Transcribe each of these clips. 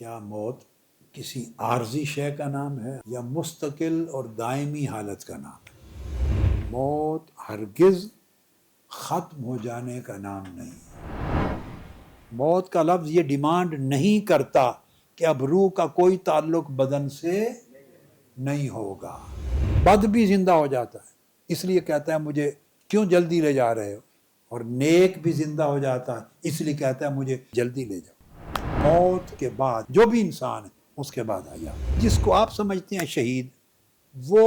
کیا موت کسی عارضی شے کا نام ہے یا مستقل اور دائمی حالت کا نام ہے؟ موت ہرگز ختم ہو جانے کا نام نہیں ہے۔ موت کا لفظ یہ ڈیمانڈ نہیں کرتا کہ اب روح کا کوئی تعلق بدن سے نہیں ہوگا۔ بد بھی زندہ ہو جاتا ہے، اس لیے کہتا ہے مجھے کیوں جلدی لے جا رہے ہو، اور نیک بھی زندہ ہو جاتا ہے، اس لیے کہتا ہے مجھے جلدی لے جاؤ۔ موت کے بعد جو بھی انسان ہے اس کے بعد آیا، جس کو آپ سمجھتے ہیں شہید، وہ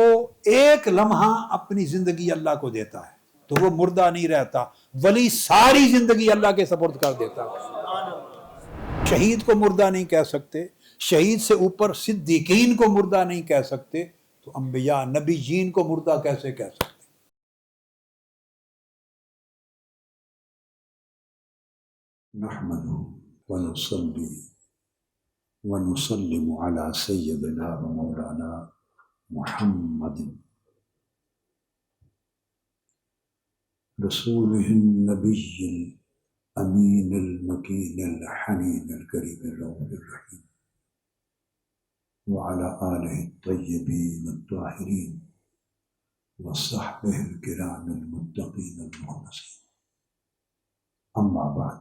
ایک لمحہ اپنی زندگی اللہ کو دیتا ہے تو وہ مردہ نہیں رہتا، ولی ساری زندگی اللہ کے سپرد کر دیتا ہے۔ شہید کو مردہ نہیں کہہ سکتے، شہید سے اوپر صدیقین کو مردہ نہیں کہہ سکتے، تو انبیاء نبی جین کو مردہ کیسے کہہ سکتے؟ نحمدہ ونصلی ونسلم علی سیدنا و مولانا محمد رسوله النبی الامین المکین الحنین الکریم الرؤوف الرحیم وعلى آلہ الطیبین الطاہرین وصحبہ الکرام المتقین المخلصین، اما بعد،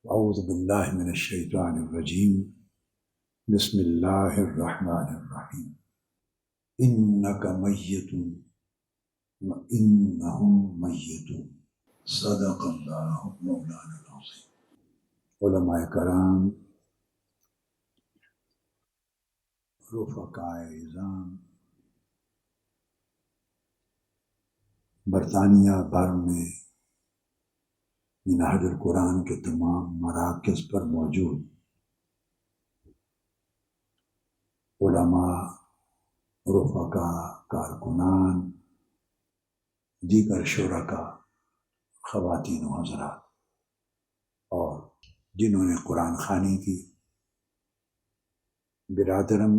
اعوذ باللہ من الشیطان الرجیم، بسم اللہ الرحمن الرحیم۔ انک میت وانہم میتون، صدق اللہ مولانا العظیم۔ علماء کرام، رفقائے اعظام، برطانیہ بھر میں منہاج القرآن کے تمام مراکز پر موجود علماء، رفقا، کارکنان، دیگر شرکا، خواتین و حضرات، اور جنہوں نے قرآن خوانی کی، برادرم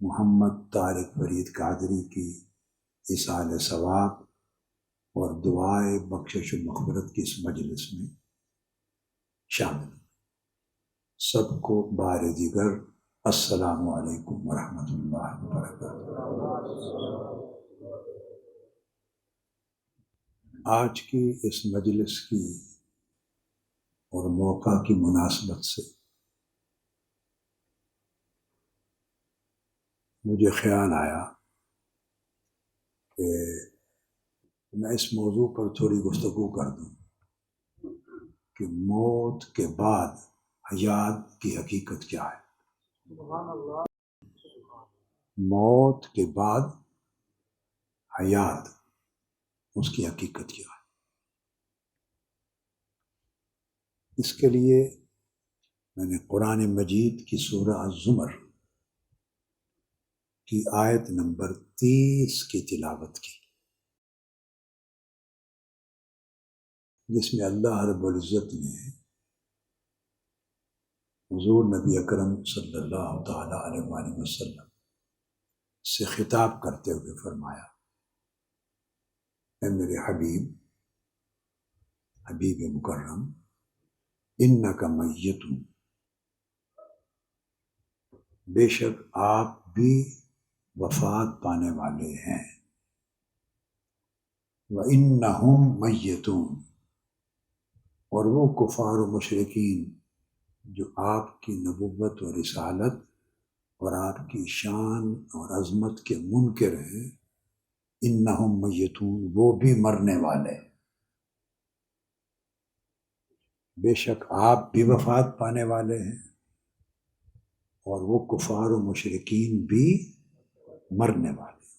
محمد طارق فرید قادری کی ایصال ثواب اور دعائے بخشش و مغفرت کی اس مجلس میں شامل، سب کو بار دیگر السلام علیکم ورحمۃ اللہ وبرکاتہ۔ آج کی اس مجلس کی اور موقع کی مناسبت سے مجھے خیال آیا کہ میں اس موضوع پر تھوڑی گفتگو کر دوں کہ موت کے بعد حیات کی حقیقت کیا ہے۔ موت کے بعد حیات، اس کی حقیقت کیا ہے۔ اس کے لیے میں نے قرآن مجید کی سورہ الزمر کی آیت نمبر 30 کی تلاوت کی، جس میں اللہ رب العزت نے حضور نبی اکرم صلی اللہ تعالی علیہ وآلہ وسلم سے خطاب کرتے ہوئے فرمایا، اے میرے حبیب مکرم، انک میت، بے شک آپ بھی وفات پانے والے ہیں، وانہم میتون، اور وہ کفار و مشرکین جو آپ کی نبوت و رسالت اور آپ کی شان اور عظمت کے منکر ہیں، انہم میتون، وہ بھی مرنے والے ہیں۔ بے شک آپ بھی وفات پانے والے ہیں اور وہ کفار و مشرکین بھی مرنے والے ہیں۔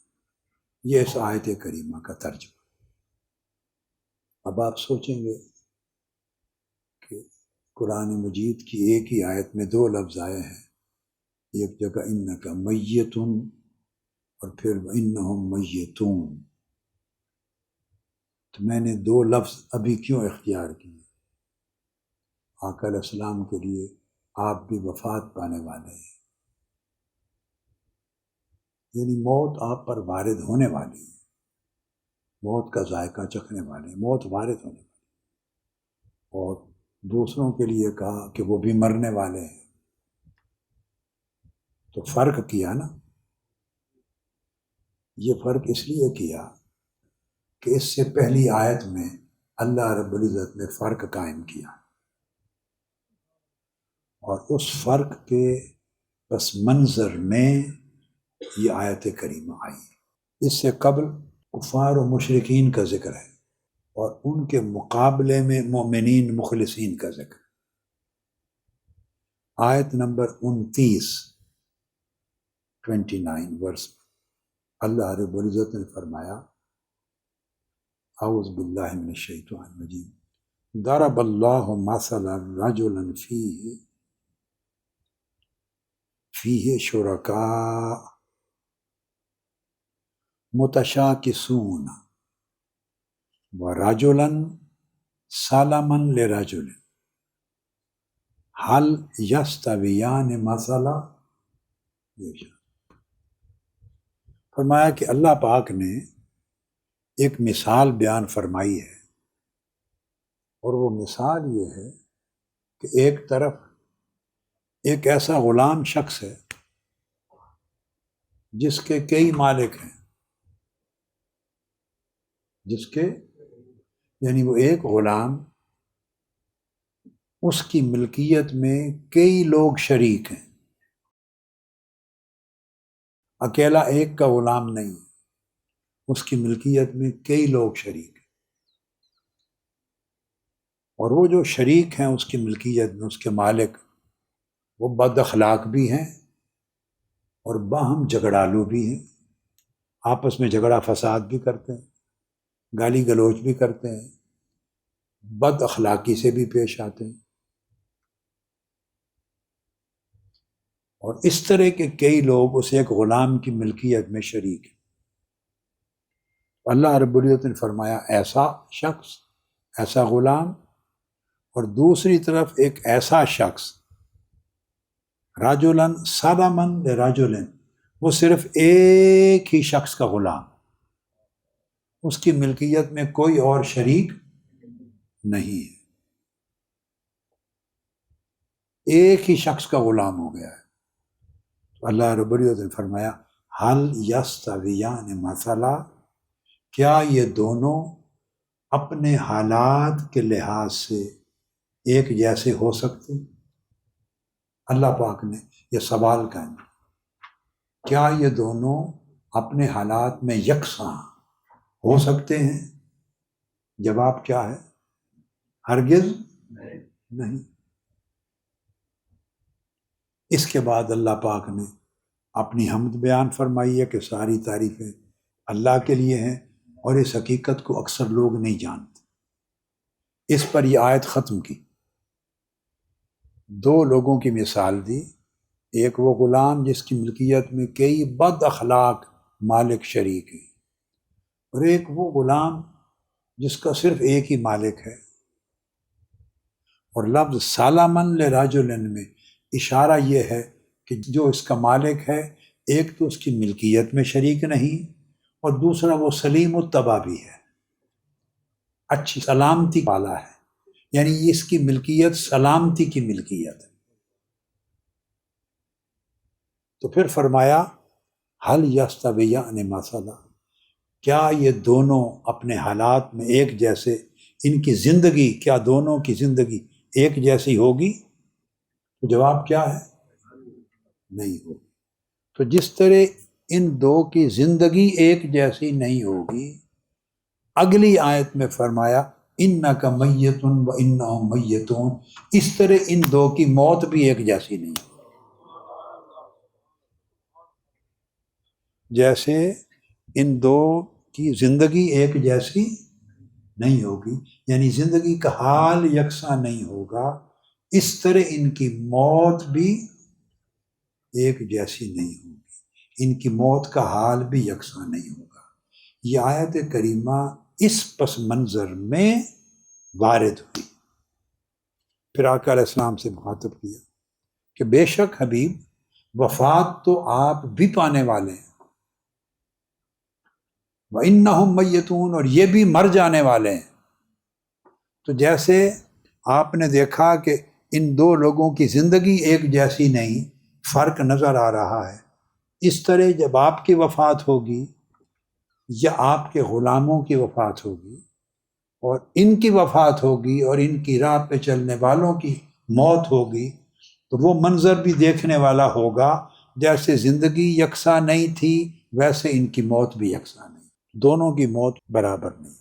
یہ اس آیت کریمہ کا ترجمہ۔ اب آپ سوچیں گے کہ قرآن مجید کی ایک ہی آیت میں 2 لفظ آئے ہیں، ایک جگہ انک میتن اور پھر انہم میتون، تو میں نے 2 لفظ ابھی کیوں اختیار کیے؟ آقا علیہ السلام کے لیے آپ بھی وفات پانے والے ہیں، یعنی موت آپ پر وارد ہونے والی ہے، موت کا ذائقہ چکھنے والے ہیں، موت وارد ہونے والی ہے، اور دوسروں کے لیے کہا کہ وہ بھی مرنے والے ہیں، تو فرق کیا نا۔ یہ فرق اس لیے کیا کہ اس سے پہلی آیت میں اللہ رب العزت نے فرق قائم کیا، اور اس فرق کے پس منظر میں یہ آیت کریمہ آئی۔ اس سے قبل کفار و مشرکین کا ذکر ہے، اور ان کے مقابلے میں مومنین مخلصین کا ذکر۔ آیت نمبر 29 ورس اللہ رب العزت نے فرمایا، اعوذ باللہ من الشیطان الرجیم، ضرب اللہ مثلا رجلا فیہ شرکاء متشاکسون ورجلا سلما لرجل هل یستویان مثلا۔ فرمایا کہ اللہ پاک نے ایک مثال بیان فرمائی ہے، اور وہ مثال یہ ہے کہ ایک طرف ایک ایسا غلام شخص ہے جس کے کئی مالک ہیں، جس کے یعنی وہ ایک غلام، اس کی ملکیت میں کئی لوگ شریک ہیں، اکیلا ایک کا غلام نہیں، اس کی ملکیت میں کئی لوگ شریک ہیں، اور وہ جو شریک ہیں اس کی ملکیت میں، اس کے مالک، وہ بد اخلاق بھی ہیں اور باہم جھگڑالو بھی ہیں، آپس میں جھگڑا فساد بھی کرتے ہیں، گالی گلوچ بھی کرتے ہیں، بد اخلاقی سے بھی پیش آتے ہیں، اور اس طرح کے کئی لوگ اس ایک غلام کی ملکیت میں شریک ہیں۔ اللہ رب العزت نے فرمایا ایسا شخص، ایسا غلام، اور دوسری طرف ایک ایسا شخص رجلاً سلما لرجل، وہ صرف ایک ہی شخص کا غلام، اس کی ملکیت میں کوئی اور شریک نہیں ہے، ایک ہی شخص کا غلام ہو گیا ہے۔ تو اللہ رب العزت نے فرمایا حل یستویان مثلا، کیا یہ دونوں اپنے حالات کے لحاظ سے ایک جیسے ہو سکتے؟ اللہ پاک نے یہ سوال کہا، کیا یہ دونوں اپنے حالات میں یکساں ہو سکتے ہیں؟ جواب کیا ہے؟ ہرگز نہیں۔ اس کے بعد اللہ پاک نے اپنی حمد بیان فرمائی ہے کہ ساری تعریفیں اللہ کے لیے ہیں، اور اس حقیقت کو اکثر لوگ نہیں جانتے۔ اس پر یہ آیت ختم کی، دو لوگوں کی مثال دی، ایک وہ غلام جس کی ملکیت میں کئی بد اخلاق مالک شریک ہیں، اور ایک وہ غلام جس کا صرف ایک ہی مالک ہے۔ اور لفظ سلما لرجل میں اشارہ یہ ہے کہ جو اس کا مالک ہے، ایک تو اس کی ملکیت میں شریک نہیں، اور دوسرا وہ سلیم الطبع بھی ہے، اچھی سلامتی والا ہے، یعنی اس کی ملکیت سلامتی کی ملکیت ہے۔ تو پھر فرمایا حل یستویان مثلا، کیا یہ دونوں اپنے حالات میں ایک جیسے، ان کی زندگی، کیا دونوں کی زندگی ایک جیسی ہوگی؟ تو جواب کیا ہے؟ نہیں ہوگی۔ تو جس طرح ان دو کی زندگی ایک جیسی نہیں ہوگی، اگلی آیت میں فرمایا انک میت و انہم میتون، اس طرح ان دو کی موت بھی ایک جیسی نہیں ہوگی۔ جیسے ان دو کی زندگی ایک جیسی نہیں ہوگی، یعنی زندگی کا حال یکساں نہیں ہوگا، اس طرح ان کی موت بھی ایک جیسی نہیں ہوگی، ان کی موت کا حال بھی یکساں نہیں ہوگا۔ یہ آیت کریمہ اس پس منظر میں وارد ہوئی۔ پھر آقا علیہ السلام سے مخاطب کیا کہ بے شک حبیب، وفات تو آپ بھی پانے والے ہیں، وَإِنَّهُمْ مَيِّتُونَ، اور یہ بھی مر جانے والے ہیں۔ تو جیسے آپ نے دیکھا کہ ان دو لوگوں کی زندگی ایک جیسی نہیں، فرق نظر آ رہا ہے۔ اس طرح جب آپ کی وفات ہوگی یا آپ کے غلاموں کی وفات ہوگی اور ان کی وفات ہوگی اور ان کی راہ پہ چلنے والوں کی موت ہوگی، تو وہ منظر بھی دیکھنے والا ہوگا، جیسے زندگی یکساں نہیں تھی ویسے ان کی موت بھی یکساں نہیں، دونوں کی موت برابر نہیں۔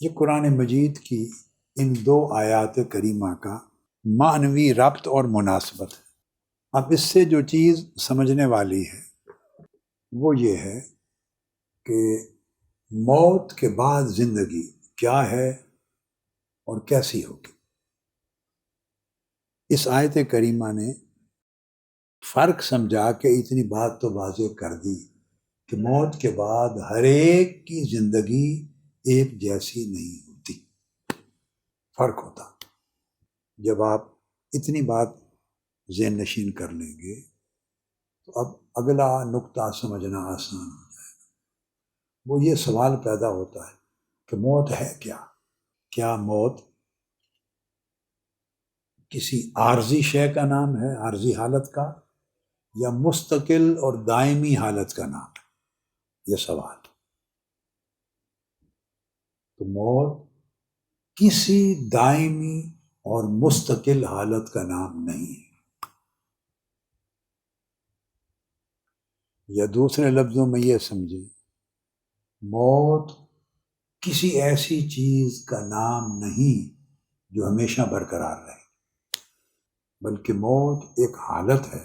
یہ قرآن مجید کی ان دو آیات کریمہ کا معنوی ربط اور مناسبت ہے۔ اب اس سے جو چیز سمجھنے والی ہے وہ یہ ہے کہ موت کے بعد زندگی کیا ہے اور کیسی ہوگی۔ اس آیت کریمہ نے فرق سمجھا کہ اتنی بات تو واضح کر دی کہ موت کے بعد ہر ایک کی زندگی ایک جیسی نہیں ہوتی، فرق ہوتا۔ جب آپ اتنی بات ذہن نشین کر لیں گے تو اب اگلا نقطہ سمجھنا آسان ہو جائے گا۔ وہ یہ سوال پیدا ہوتا ہے کہ موت ہے کیا؟ کیا موت کسی عارضی شے کا نام ہے، عارضی حالت کا، یا مستقل اور دائمی حالت کا نام ہے؟ یہ سوال۔ تو موت کسی دائمی اور مستقل حالت کا نام نہیں ہے، یا دوسرے لفظوں میں یہ سمجھیں، موت کسی ایسی چیز کا نام نہیں جو ہمیشہ برقرار رہے، بلکہ موت ایک حالت ہے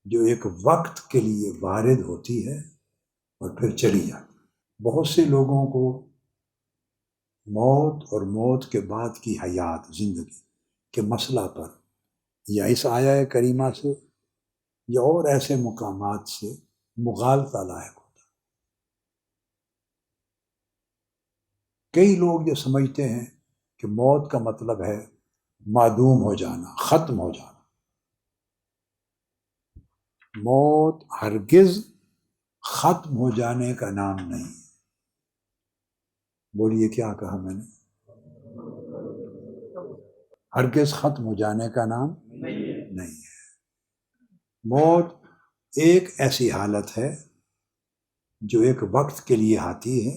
جو ایک وقت کے لیے وارد ہوتی ہے اور پھر چلی جاتی ہے۔ بہت سے لوگوں کو موت اور موت کے بعد کی حیات، زندگی کے مسئلہ پر یا اس آیہ کریمہ سے یا اور ایسے مقامات سے مغالطہ لاحق ہوتا ہے۔ کئی لوگ یہ سمجھتے ہیں کہ موت کا مطلب ہے معدوم ہو جانا، ختم ہو جانا۔ موت ہرگز ختم ہو جانے کا نام نہیں۔ بولیے کیا کہا میں نے؟ ہرگز ختم ہو جانے کا نام نہیں ہے۔ موت ایک ایسی حالت ہے جو ایک وقت کے لیے آتی ہے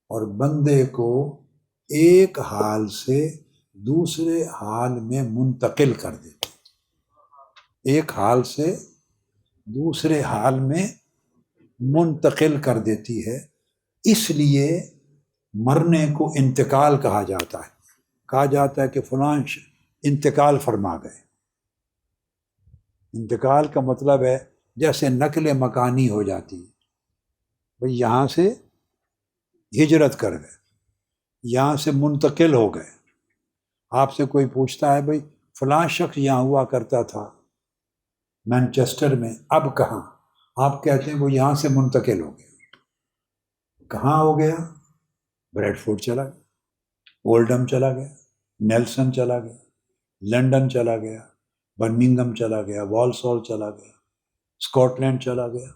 اور بندے کو ایک حال سے دوسرے حال میں منتقل کر دیتی ہے، ایک حال سے دوسرے حال میں منتقل کر دیتی ہے۔ اس لیے مرنے کو انتقال کہا جاتا ہے۔ کہا جاتا ہے کہ فلاں انتقال فرما گئے۔ انتقال کا مطلب ہے جیسے نقل مکانی ہو جاتی ہے، بھئی یہاں سے ہجرت کر گئے، یہاں سے منتقل ہو گئے۔ آپ سے کوئی پوچھتا ہے بھئی فلاں شخص یہاں ہوا کرتا تھا مینچسٹر میں، اب کہاں؟ آپ کہتے ہیں وہ یہاں سے منتقل ہو گیا۔ کہاں ہو گیا؟ بریڈ فورڈ چلا گیا، اولڈم چلا گیا، نیلسن چلا گیا، لنڈن چلا گیا، برمنگھم چلا گیا، والسال چلا گیا، اسکاٹ لینڈ چلا گیا۔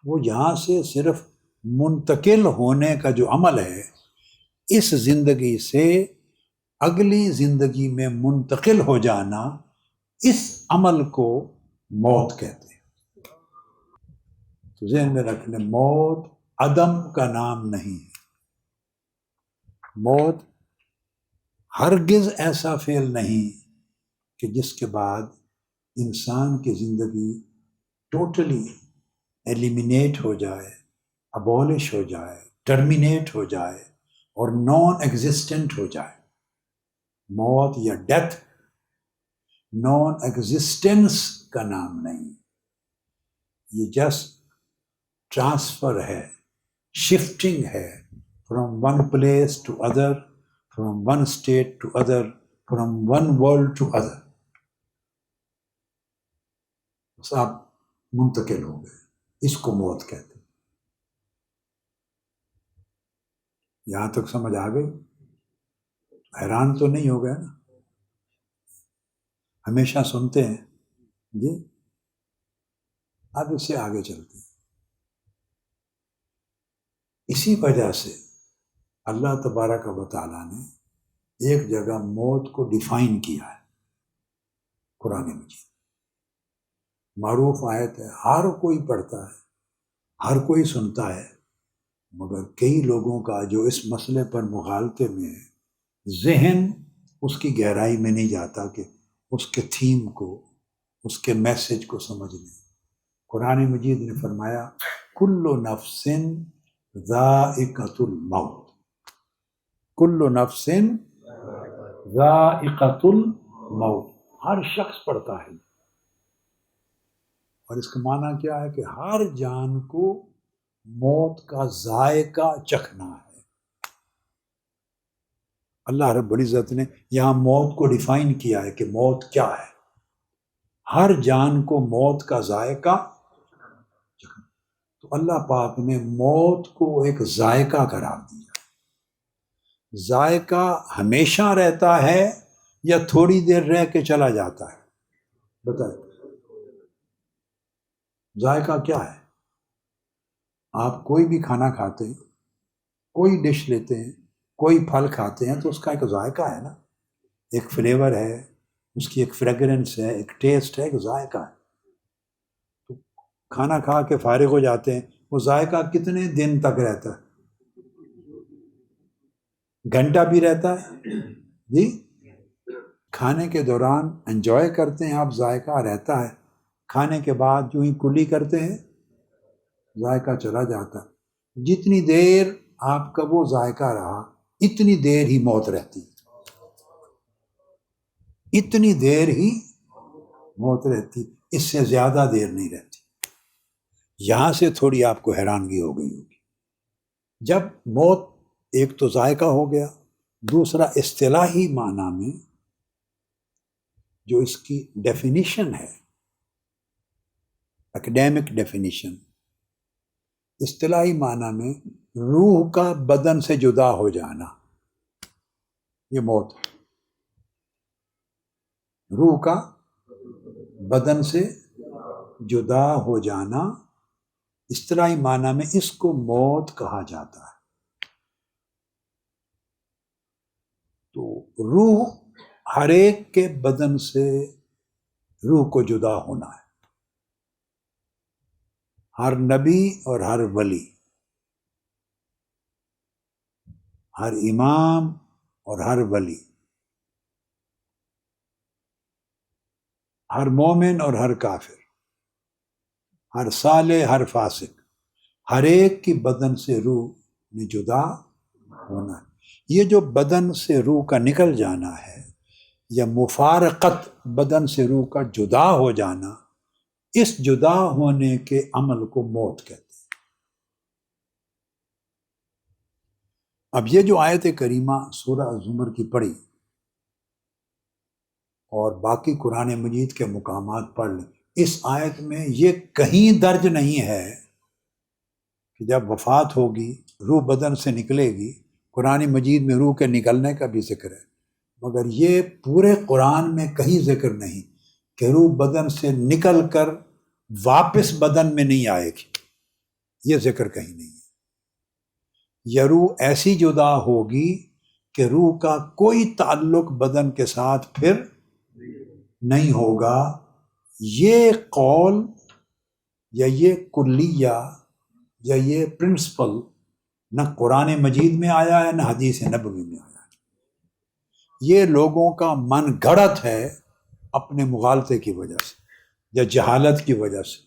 وہ یہاں سے صرف منتقل ہونے کا جو عمل ہے، اس زندگی سے اگلی زندگی میں منتقل ہو جانا، اس عمل کو موت کہتے ہیں۔ تو ذہن میں رکھ لیں، موت عدم کا نام نہیں ہے۔ موت ہرگز ایسا فعل نہیں کہ جس کے بعد انسان کی زندگی ٹوٹلی ایلیمینیٹ ہو جائے، ابولش ہو جائے، ٹرمینیٹ ہو جائے اور نان ایگزسٹنٹ ہو جائے۔ موت یا ڈیتھ نان ایگزسٹنس کا نام نہیں، یہ جسٹ ٹرانسفر ہے، شفٹنگ ہے، from one place to other, from one state to other, from one world to other. بس آپ منتقل ہو گئے، اس کو موت کہتے ہیں۔ یہاں تک سمجھ آ گئی؟ حیران تو نہیں ہو گیا نا؟ ہمیشہ سنتے ہیں جی۔ اب اس سے آگے چلتے ہیں۔ اسی وجہ سے اللہ تبارک و تعالیٰ نے ایک جگہ موت کو ڈیفائن کیا ہے قرآن مجید، معروف آیت ہے، ہر کوئی پڑھتا ہے، ہر کوئی سنتا ہے، مگر کئی لوگوں کا جو اس مسئلے پر مغالطے میں ہے، ذہن اس کی گہرائی میں نہیں جاتا کہ اس کے تھیم کو، اس کے میسج کو سمجھ لیں۔ قرآن مجید نے فرمایا کل نفس ذائقۃ الموت، کل نفس ذائقۃ الموت، ہر شخص پڑھتا ہے، اور اس کا معنی کیا ہے کہ ہر جان کو موت کا ذائقہ چکھنا ہے۔ اللہ رب العزت نے یہاں موت کو ڈیفائن کیا ہے کہ موت کیا ہے، ہر جان کو موت کا ذائقہ چکھنا۔ تو اللہ پاک نے موت کو ایک ذائقہ قرار دیا۔ ذائقہ ہمیشہ رہتا ہے یا تھوڑی دیر رہ کے چلا جاتا ہے؟ بتائیں، ذائقہ کیا ہے؟ آپ کوئی بھی کھانا کھاتے ہیں، کوئی ڈش لیتے ہیں، کوئی پھل کھاتے ہیں تو اس کا ایک ذائقہ ہے نا، ایک فلیور ہے، اس کی ایک فریگرنس ہے، ایک ٹیسٹ ہے، ایک ذائقہ ہے۔ تو کھانا کھا کے فارغ ہو جاتے ہیں، وہ ذائقہ کتنے دن تک رہتا ہے؟ گھنٹہ بھی رہتا ہے جی؟ کھانے کے دوران انجوائے کرتے ہیں آپ، ذائقہ رہتا ہے، کھانے کے بعد جو ہی کلی کرتے ہیں ذائقہ چلا جاتا ہے۔ جتنی دیر آپ کا وہ ذائقہ رہا اتنی دیر ہی موت رہتی ہے، اتنی دیر ہی موت رہتی، اس سے زیادہ دیر نہیں رہتی۔ یہاں سے تھوڑی آپ کو حیرانگی ہو گئی ہوگی، جب موت ایک تو ذائقہ ہو گیا، دوسرا اصطلاحی معنی میں جو اس کی ڈیفینیشن ہے، اکیڈیمک ڈیفینیشن، اصطلاحی معنی میں روح کا بدن سے جدا ہو جانا، یہ موت ہے۔ روح کا بدن سے جدا ہو جانا، اصطلاحی معنی میں اس کو موت کہا جاتا ہے۔ تو روح ہر ایک کے بدن سے روح کو جدا ہونا ہے، ہر نبی اور ہر ولی، ہر امام اور ہر ولی، ہر مومن اور ہر کافر، ہر صالح ہر فاسق، ہر ایک کی بدن سے روح نے جدا ہونا ہے۔ یہ جو بدن سے روح کا نکل جانا ہے یا مفارقت، بدن سے روح کا جدا ہو جانا، اس جدا ہونے کے عمل کو موت کہتے ہیں۔ اب یہ جو آیت کریمہ سورہ الزمر کی پڑھی اور باقی قرآن مجید کے مقامات پڑھ لیں، اس آیت میں یہ کہیں درج نہیں ہے کہ جب وفات ہوگی روح بدن سے نکلے گی۔ قرآن مجید میں روح کے نکلنے کا بھی ذکر ہے، مگر یہ پورے قرآن میں کہیں ذکر نہیں کہ روح بدن سے نکل کر واپس بدن میں نہیں آئے گی، یہ ذکر کہیں نہیں ہے۔ یہ روح ایسی جدا ہوگی کہ روح کا کوئی تعلق بدن کے ساتھ پھر نہیں ہوگا۔ یہ قول یا یہ کلیہ یا یہ پرنسپل نہ قرآن مجید میں آیا ہے، نہ حدیث نبوی میں آیا ہے۔ یہ لوگوں کا من گھڑت ہے اپنے مغالطے کی وجہ سے، یا جہالت کی وجہ سے،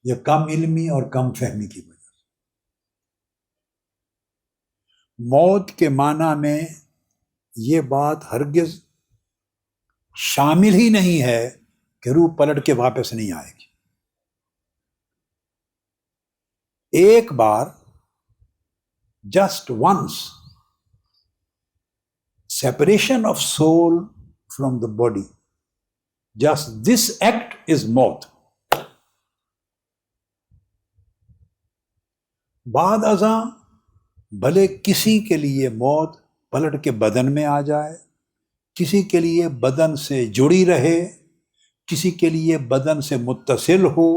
یا کم علمی اور کم فہمی کی وجہ سے۔ موت کے معنی میں یہ بات ہرگز شامل ہی نہیں ہے کہ روح پلٹ کے واپس نہیں آئے گی۔ ایک بار، just once, separation of soul from the body, just this act is موت۔ بعد ازاں بھلے کسی کے لیے موت پلٹ کے بدن میں آ جائے، کسی کے لیے بدن سے جڑی رہے، کسی کے لیے بدن سے متصل ہو،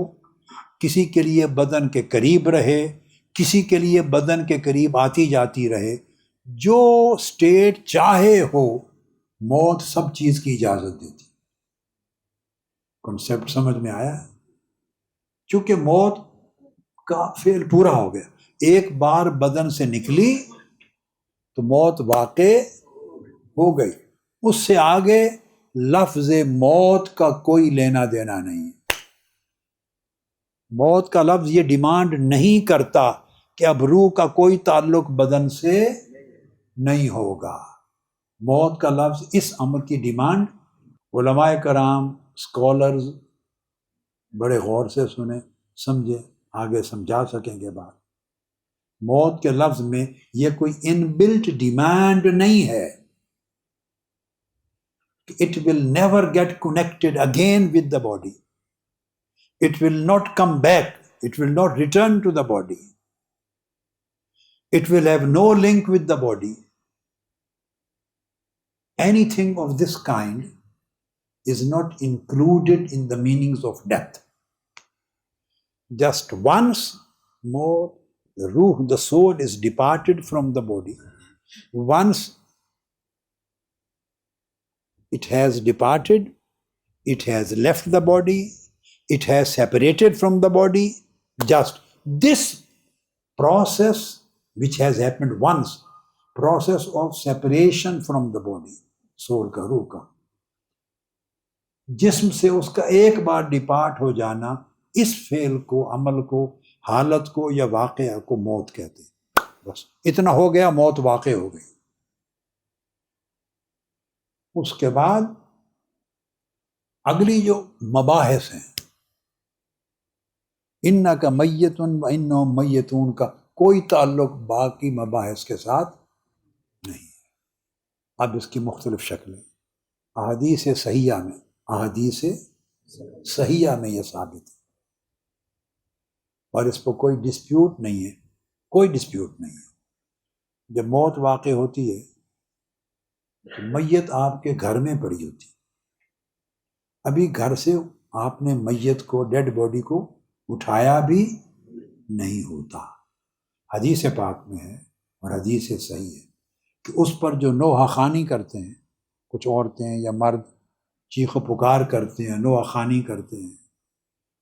کسی کے لیے بدن کے قریب رہے، کسی کے لیے بدن کے قریب آتی جاتی رہے، جو سٹیٹ چاہے ہو، موت سب چیز کی اجازت دیتی. کنسیپٹ سمجھ میں آیا؟ چونکہ موت کا فعل پورا ہو گیا، ایک بار بدن سے نکلی تو موت واقع ہو گئی. اس سے آگے لفظ موت کا کوئی لینا دینا نہیں. موت کا لفظ یہ ڈیمانڈ نہیں کرتا کہ اب روح کا کوئی تعلق بدن سے نہیں ہوگا. موت کا لفظ اس امر کی ڈیمانڈ، علماء کرام اسکالرز بڑے غور سے سنیں سمجھے، آگے سمجھا سکیں گے بات. موت کے لفظ میں یہ کوئی ان بلٹ ڈیمانڈ نہیں ہے. It will never get connected again with the body. It will not come back. It will not return to the body. It will have no link with the body. Anything of this kind is not included in the meanings of death. Just once more, the ruh, the soul is departed from the body. Once it has departed, it has left the body, it has separated from the body. Just this process which has happened once, process of separation from the body, soul کا روح کا جسم سے اس کا ایک بار ڈپارٹ ہو جانا، اس فعل کو، عمل کو، حالت کو یا واقعہ کو موت کہتے ہیں. بس اتنا ہو گیا، موت واقع ہو گئی. اس کے بعد اگلی جو مباحث ہیں، انک میت و انہم میتون کا کوئی تعلق باقی مباحث کے ساتھ نہیں. اب اس کی مختلف شکلیں احادیث صحیحہ میں یہ ثابت ہے، اور اس پر کوئی ڈسپیوٹ نہیں ہے. جب موت واقع ہوتی ہے تو میت آپ کے گھر میں پڑی ہوتی، ابھی گھر سے آپ نے میت کو، ڈیڈ باڈی کو اٹھایا بھی نہیں ہوتا. حدیث پاک میں ہے اور حدیث صحیح ہے کہ اس پر جو نوحہ خوانی کرتے ہیں، کچھ عورتیں یا مرد چیخ و پکار کرتے ہیں، نوحہ خوانی کرتے ہیں،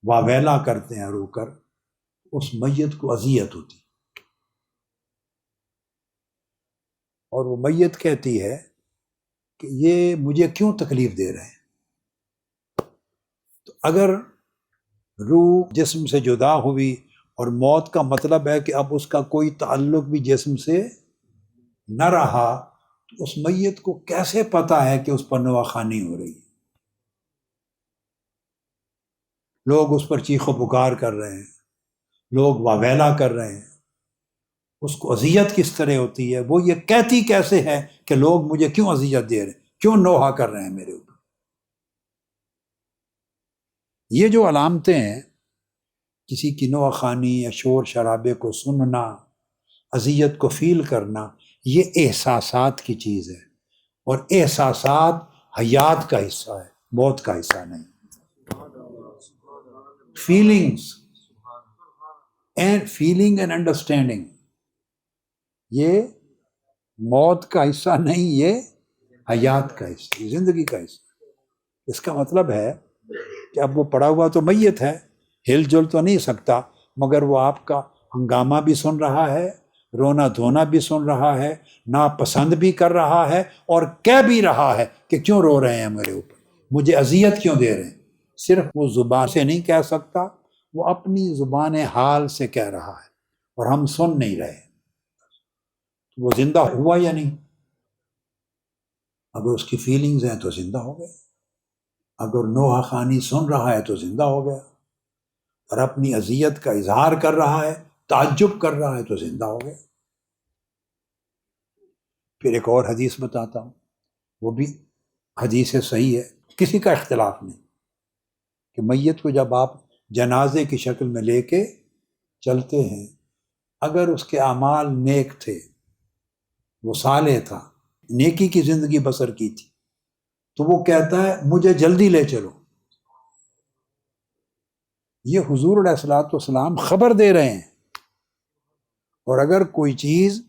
واویلا کرتے ہیں رو کر، اس میت کو اذیت ہوتی، اور وہ میت کہتی ہے کہ یہ مجھے کیوں تکلیف دے رہے ہیں. تو اگر روح جسم سے جدا ہوئی، اور موت کا مطلب ہے کہ اب اس کا کوئی تعلق بھی جسم سے نہ رہا، تو اس میت کو کیسے پتہ ہے کہ اس پر نوحہ خوانی ہو رہی ہے؟ لوگ اس پر چیخ و پکار کر رہے ہیں، لوگ واویلا کر رہے ہیں، اس کو اذیت کس طرح ہوتی ہے؟ وہ یہ کہتی کیسے ہے کہ لوگ مجھے کیوں اذیت دے رہے ہیں، کیوں نوحہ کر رہے ہیں میرے اوپر؟ یہ جو علامتیں ہیں، کسی کی نوحہ خوانی یا شور شرابے کو سننا، اذیت کو فیل کرنا، یہ احساسات کی چیز ہے، اور احساسات حیات کا حصہ ہے، موت کا حصہ نہیں. فیلنگ اینڈ انڈرسٹینڈنگ یہ موت کا حصہ نہیں، یہ حیات کا حصہ، یہ زندگی کا حصہ. اس کا مطلب ہے کہ اب وہ پڑا ہوا تو میت ہے، ہل جل تو نہیں سکتا، مگر وہ آپ کا ہنگامہ بھی سن رہا ہے، رونا دھونا بھی سن رہا ہے، ناپسند بھی کر رہا ہے، اور کہہ بھی رہا ہے کہ کیوں رو رہے ہیں میرے اوپر، مجھے اذیت کیوں دے رہے ہیں. صرف وہ زبان سے نہیں کہہ سکتا، وہ اپنی زبان حال سے کہہ رہا ہے، اور ہم سن نہیں رہے. وہ زندہ ہوا یا نہیں؟ اگر اس کی فیلنگز ہیں تو زندہ ہو گیا، اگر نوحہ خوانی سن رہا ہے تو زندہ ہو گیا، اور اپنی اذیت کا اظہار کر رہا ہے، تعجب کر رہا ہے تو زندہ ہو گیا. پھر ایک اور حدیث بتاتا ہوں، وہ بھی حدیث صحیح ہے، کسی کا اختلاف نہیں، کہ میت کو جب آپ جنازے کی شکل میں لے کے چلتے ہیں، اگر اس کے اعمال نیک تھے، وہ صالح تھا، نیکی کی زندگی بسر کی تھی، تو وہ کہتا ہے مجھے جلدی لے چلو. یہ حضور علیہ الصلوۃ والسلام خبر دے رہے ہیں. اور اگر کوئی چیز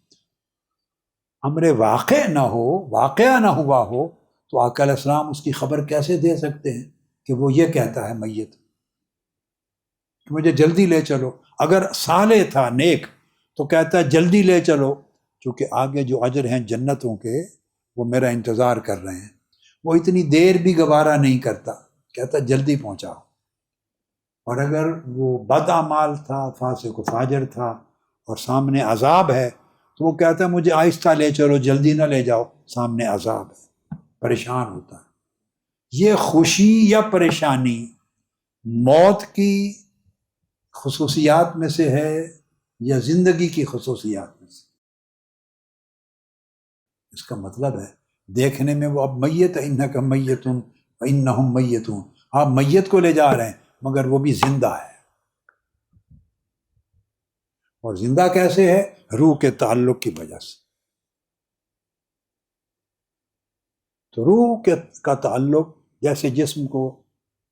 امر واقع نہ ہو، واقعہ نہ ہوا ہو، تو آقا علیہ السلام اس کی خبر کیسے دے سکتے ہیں کہ وہ یہ کہتا ہے میت کہ مجھے جلدی لے چلو؟ اگر صالح تھا نیک تو کہتا ہے جلدی لے چلو، چونکہ آگے جو اجر ہیں جنتوں کے وہ میرا انتظار کر رہے ہیں۔ وہ اتنی دیر بھی گوارا نہیں کرتا، کہتا جلدی پہنچاؤ۔ اور اگر وہ بد اعمال تھا، فاسق و فاجر تھا اور سامنے عذاب ہے تو وہ کہتا ہے مجھے آہستہ لے چلو، جلدی نہ لے جاؤ، سامنے عذاب ہے، پریشان ہوتا ہے۔ یہ خوشی یا پریشانی موت کی خصوصیات میں سے ہے یا زندگی کی خصوصیات میں سے؟ اس کا مطلب ہے دیکھنے میں وہ اب میت ہے، انک میتون وانہم میتون، آپ میت کو لے جا رہے ہیں مگر وہ بھی زندہ ہے۔ اور زندہ کیسے ہے؟ روح کے تعلق کی وجہ سے۔ تو روح کا تعلق جیسے جسم کو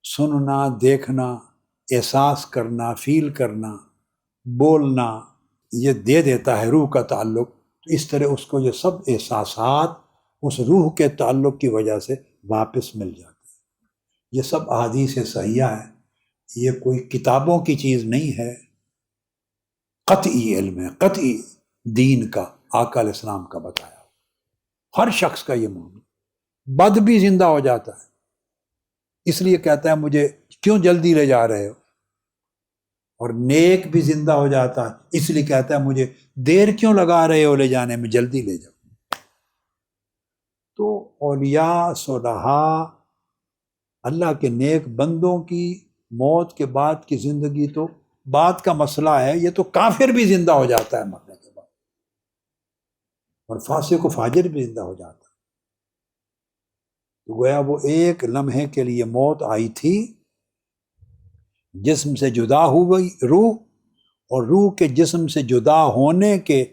سننا، دیکھنا، احساس کرنا، فیل کرنا، بولنا، یہ دے دیتا ہے روح کا تعلق، تو اس طرح اس کو یہ سب احساسات اس روح کے تعلق کی وجہ سے واپس مل جاتے ہیں۔ یہ سب احادیث صحیحہ ہے، یہ کوئی کتابوں کی چیز نہیں ہے، قطعی علم ہے، قطعی دین کا، آقا علیہ السلام کا بتایا۔ ہر شخص کا یہ معاملہ، بد بھی زندہ ہو جاتا ہے، اس لیے کہتا ہے مجھے کیوں جلدی لے جا رہے ہو، اور نیک بھی زندہ ہو جاتا ہے، اس لیے کہتا ہے مجھے دیر کیوں لگا رہے ہو لے جانے میں، جلدی لے جاؤ۔ تو اولیاء، صلحاء، اللہ کے نیک بندوں کی موت کے بعد کی زندگی تو بعد کا مسئلہ ہے، یہ تو کافر بھی زندہ ہو جاتا ہے مرنے کے بعد، اور فاسق و فاجر بھی زندہ ہو جاتا ہے۔ تو گویا وہ ایک لمحے کے لیے موت آئی تھی، جسم سے جدا ہوئی روح، اور روح کے جسم سے جدا ہونے کے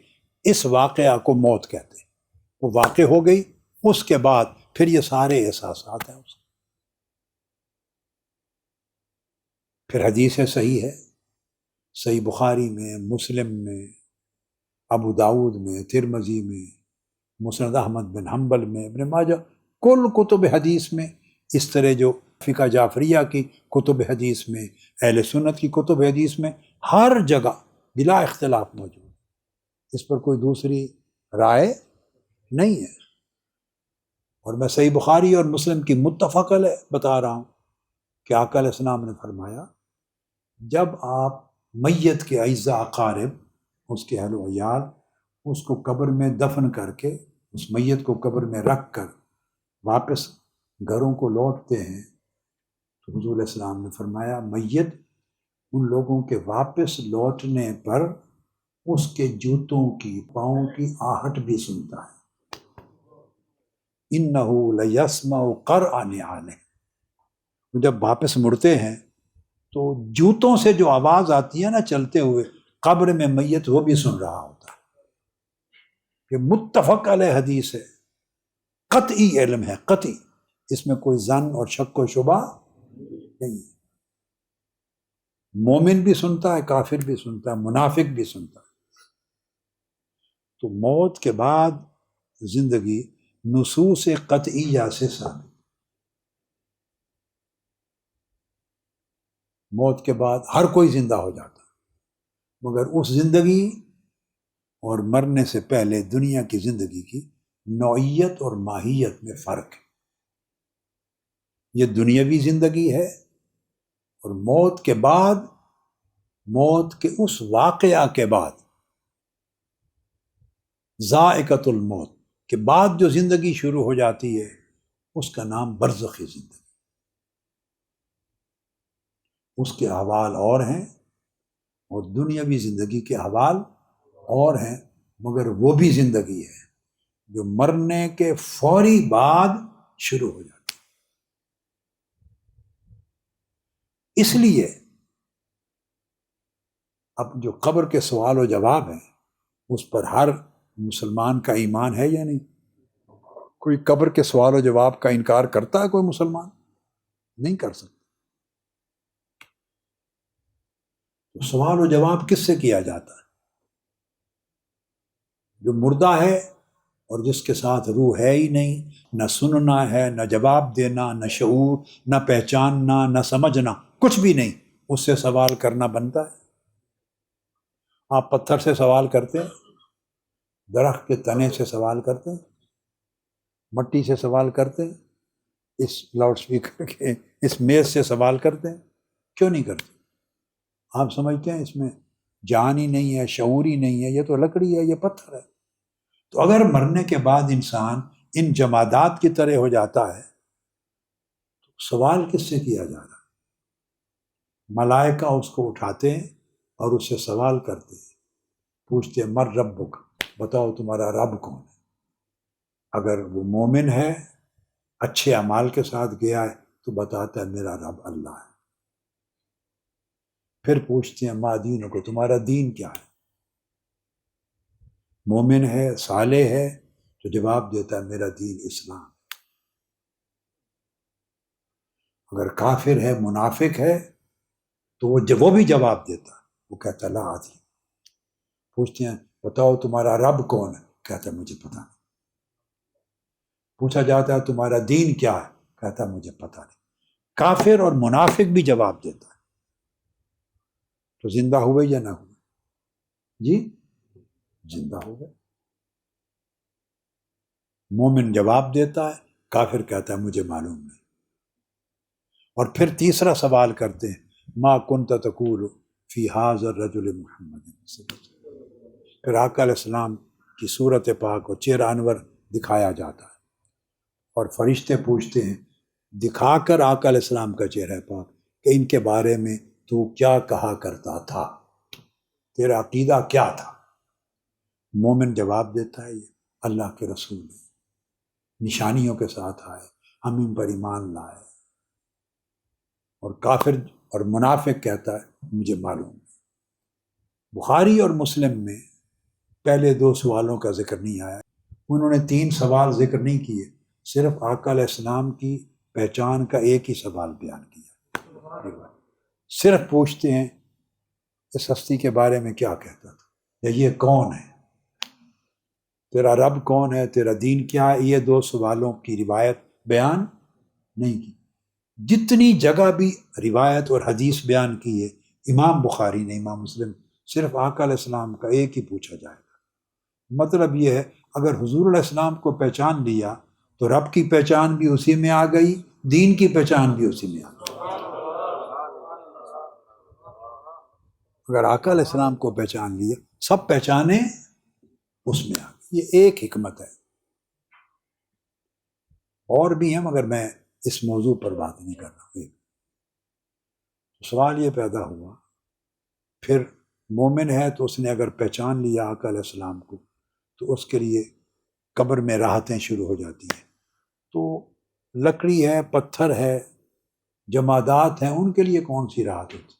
اس واقعہ کو موت کہتے ہیں۔ وہ واقع ہو گئی، اس کے بعد پھر یہ سارے احساسات ہیں اس کے۔ پھر حدیث صحیح ہے، صحیح بخاری میں، مسلم میں، ابو داود میں، ترمذی میں، مسند احمد بن حنبل میں، ابن ماجہ، کل کتب حدیث میں، اس طرح جو فقہ جعفریہ کی کتب حدیث میں، اہل سنت کی کتب حدیث میں، ہر جگہ بلا اختلاف موجود ہے، اس پر کوئی دوسری رائے نہیں ہے۔ اور میں صحیح بخاری اور مسلم کی متفق علیہ بتا رہا ہوں کہ آقا علیہ السلام نے فرمایا جب آپ میت کے اعزاء اقارب، اس کے اہل و عیال، اس کو قبر میں دفن کر کے، اس میت کو قبر میں رکھ کر واپس گھروں کو لوٹتے ہیں، تو حضور علیہ السلام نے فرمایا میت ان لوگوں کے واپس لوٹنے پر اس کے جوتوں کی، پاؤں کی آہٹ بھی سنتا ہے۔ اِنَّهُ لَيَسْمَعُ قَرْعَ نِعَالِهِ، جب واپس مڑتے ہیں تو جوتوں سے جو آواز آتی ہے نا چلتے ہوئے قبر میں، میت وہ بھی سن رہا ہوتا ہے۔ یہ متفق علیہ حدیث ہے، قطعی علم ہے، قطعی، اس میں کوئی ظن اور شک و شبہ نہیں ہے۔ مومن بھی سنتا ہے، کافر بھی سنتا ہے، منافق بھی سنتا ہے۔ تو موت کے بعد زندگی نصوص قطعیہ سے ثابت، موت کے بعد ہر کوئی زندہ ہو جاتا ہے، مگر اس زندگی اور مرنے سے پہلے دنیا کی زندگی کی نوعیت اور ماہیت میں فرق ہے۔ یہ دنیاوی زندگی ہے، اور موت کے بعد، موت کے اس واقعہ کے بعد، ذائقۃ الموت کے بعد جو زندگی شروع ہو جاتی ہے، اس کا نام برزخی زندگی۔ اس کے احوال اور ہیں، اور دنیاوی زندگی کے احوال اور ہیں، مگر وہ بھی زندگی ہے جو مرنے کے فوری بعد شروع ہو جاتی ہے۔ اس لیے اب جو قبر کے سوال و جواب ہیں، اس پر ہر مسلمان کا ایمان ہے یا نہیں؟ کوئی قبر کے سوال و جواب کا انکار کرتا ہے کوئی مسلمان؟ نہیں کر سکتا۔ تو سوال و جواب کس سے کیا جاتا ہے؟ جو مردہ ہے اور جس کے ساتھ روح ہے ہی نہیں، نہ سننا ہے، نہ جواب دینا، نہ شعور، نہ پہچاننا، نہ سمجھنا، کچھ بھی نہیں، اس سے سوال کرنا بنتا ہے؟ آپ پتھر سے سوال کرتے ہیں، درخت کے تنے سے سوال کرتے ہیں، مٹی سے سوال کرتے ہیں، اس لاؤڈ سپیکر کے اس میز سے سوال کرتے ہیں؟ کیوں نہیں کرتے؟ آپ سمجھتے ہیں اس میں جان ہی نہیں ہے، شعور ہی نہیں ہے، یہ تو لکڑی ہے، یہ پتھر ہے۔ تو اگر مرنے کے بعد انسان ان جمادات کی طرح ہو جاتا ہے تو سوال کس سے کیا جا رہا ہے؟ ملائکہ اس کو اٹھاتے ہیں اور اس سے سوال کرتے ہیں، پوچھتے ہیں مر ربک، بتاؤ تمہارا رب کون ہے؟ اگر وہ مومن ہے، اچھے اعمال کے ساتھ گیا ہے، تو بتاتا ہے میرا رب اللہ ہے۔ پھر پوچھتے ہیں ما دین کو، تمہارا دین کیا ہے؟ مومن ہے، صالح ہے، تو جواب دیتا ہے میرا دین اسلام۔ اگر کافر ہے، منافق ہے، تو وہ بھی جواب دیتا ہے، وہ کہتا ہے لا آدھی۔ پوچھتے ہیں بتاؤ تمہارا رب کون ہے؟ کہتا ہے مجھے پتہ نہیں۔ پوچھا جاتا ہے تمہارا دین کیا ہے؟ کہتا ہے مجھے پتہ نہیں۔ کافر اور منافق بھی جواب دیتا ہے، تو زندہ ہوئے یا نہ ہوئے؟ جی زندہ ہو گئے۔ مومن جواب دیتا ہے، کافر کہتا ہے مجھے معلوم نہیں۔ اور پھر تیسرا سوال کرتے ہیں ما کنت تقول فی ھذا الرجل محمد صلی اللہ علیہ وسلم۔ پھر آقا علیہ السلام کی صورت پاک اور چہرہ انور دکھایا جاتا ہے، اور فرشتے پوچھتے ہیں دکھا کر آقا علیہ السلام کا چہرہ پاک کہ ان کے بارے میں تو کیا کہا کرتا تھا، تیرا عقیدہ کیا تھا؟ مومن جواب دیتا ہے یہ اللہ کے رسول ہیں، نشانیوں کے ساتھ آئے، ہم ان پر ایمان لائے۔ اور کافر اور منافق کہتا ہے مجھے معلوم ہے۔ بخاری اور مسلم میں پہلے دو سوالوں کا ذکر نہیں آیا، انہوں نے 3 سوال ذکر نہیں کیے، صرف آقا علیہ السلام کی پہچان کا ایک ہی سوال بیان کیا۔ صرف پوچھتے ہیں اس ہستی کے بارے میں کیا کہتا تھا، یا یہ کون ہے، تیرا رب کون ہے، تیرا دین کیا ہے۔ یہ 2 سوالوں کی روایت بیان نہیں کی۔ جتنی جگہ بھی روایت اور حدیث بیان کی ہے امام بخاری نے، امام مسلم، صرف آقا علیہ السلام کا ایک ہی پوچھا جائے گا۔ مطلب یہ ہے اگر حضور علیہ السلام کو پہچان لیا تو رب کی پہچان بھی اسی میں آ گئی، دین کی پہچان بھی اسی میں آ گئی۔ اگر آقا علیہ السلام کو پہچان لیا، سب پہچانے اس میں آ گئی۔ یہ ایک حکمت ہے، اور بھی ہیں مگر میں اس موضوع پر بات نہیں کر رہا ہوں۔ سوال یہ پیدا ہوا، پھر مومن ہے تو اس نے اگر پہچان لیا آقا علیہ السلام کو تو اس کے لیے قبر میں راحتیں شروع ہو جاتی ہیں۔ تو لکڑی ہے، پتھر ہے، جمادات ہیں، ان کے لیے کون سی راحت ہوتی؟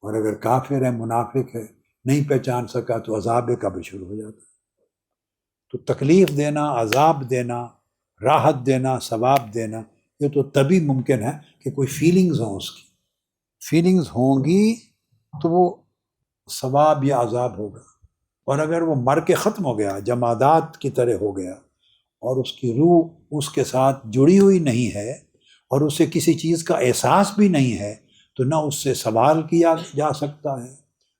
اور اگر کافر ہے، منافق ہے، نہیں پہچان سکا تو عذاب قبر شروع ہو جاتا ہے۔ تو تکلیف دینا، عذاب دینا، راحت دینا، ثواب دینا، یہ تو تبھی ممکن ہے کہ کوئی فیلنگز ہوں، اس کی فیلنگز ہوں گی تو وہ ثواب یا عذاب ہوگا۔ اور اگر وہ مر کے ختم ہو گیا، جمادات کی طرح ہو گیا، اور اس کی روح اس کے ساتھ جڑی ہوئی نہیں ہے اور اسے کسی چیز کا احساس بھی نہیں ہے، تو نہ اس سے سوال کیا جا سکتا ہے،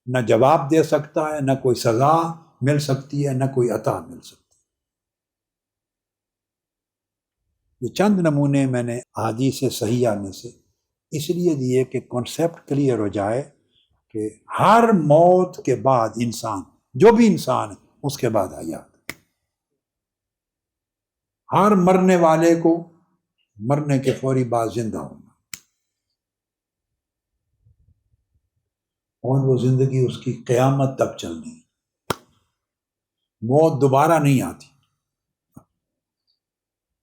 نہ جواب دے سکتا ہے، نہ کوئی سزا مل سکتی ہے، نہ کوئی عطا مل سکتی ہے۔ یہ چند نمونے میں نے احادیث صحیحہ میں سے اس لیے دیے کہ کنسیپٹ کلیئر ہو جائے کہ ہر موت کے بعد انسان، جو بھی انسان ہے، اس کے بعد حیات۔ ہر مرنے والے کو مرنے کے فوری بعد زندہ ہونا، اور وہ زندگی اس کی قیامت تک چلنی ہے۔ موت دوبارہ نہیں آتی۔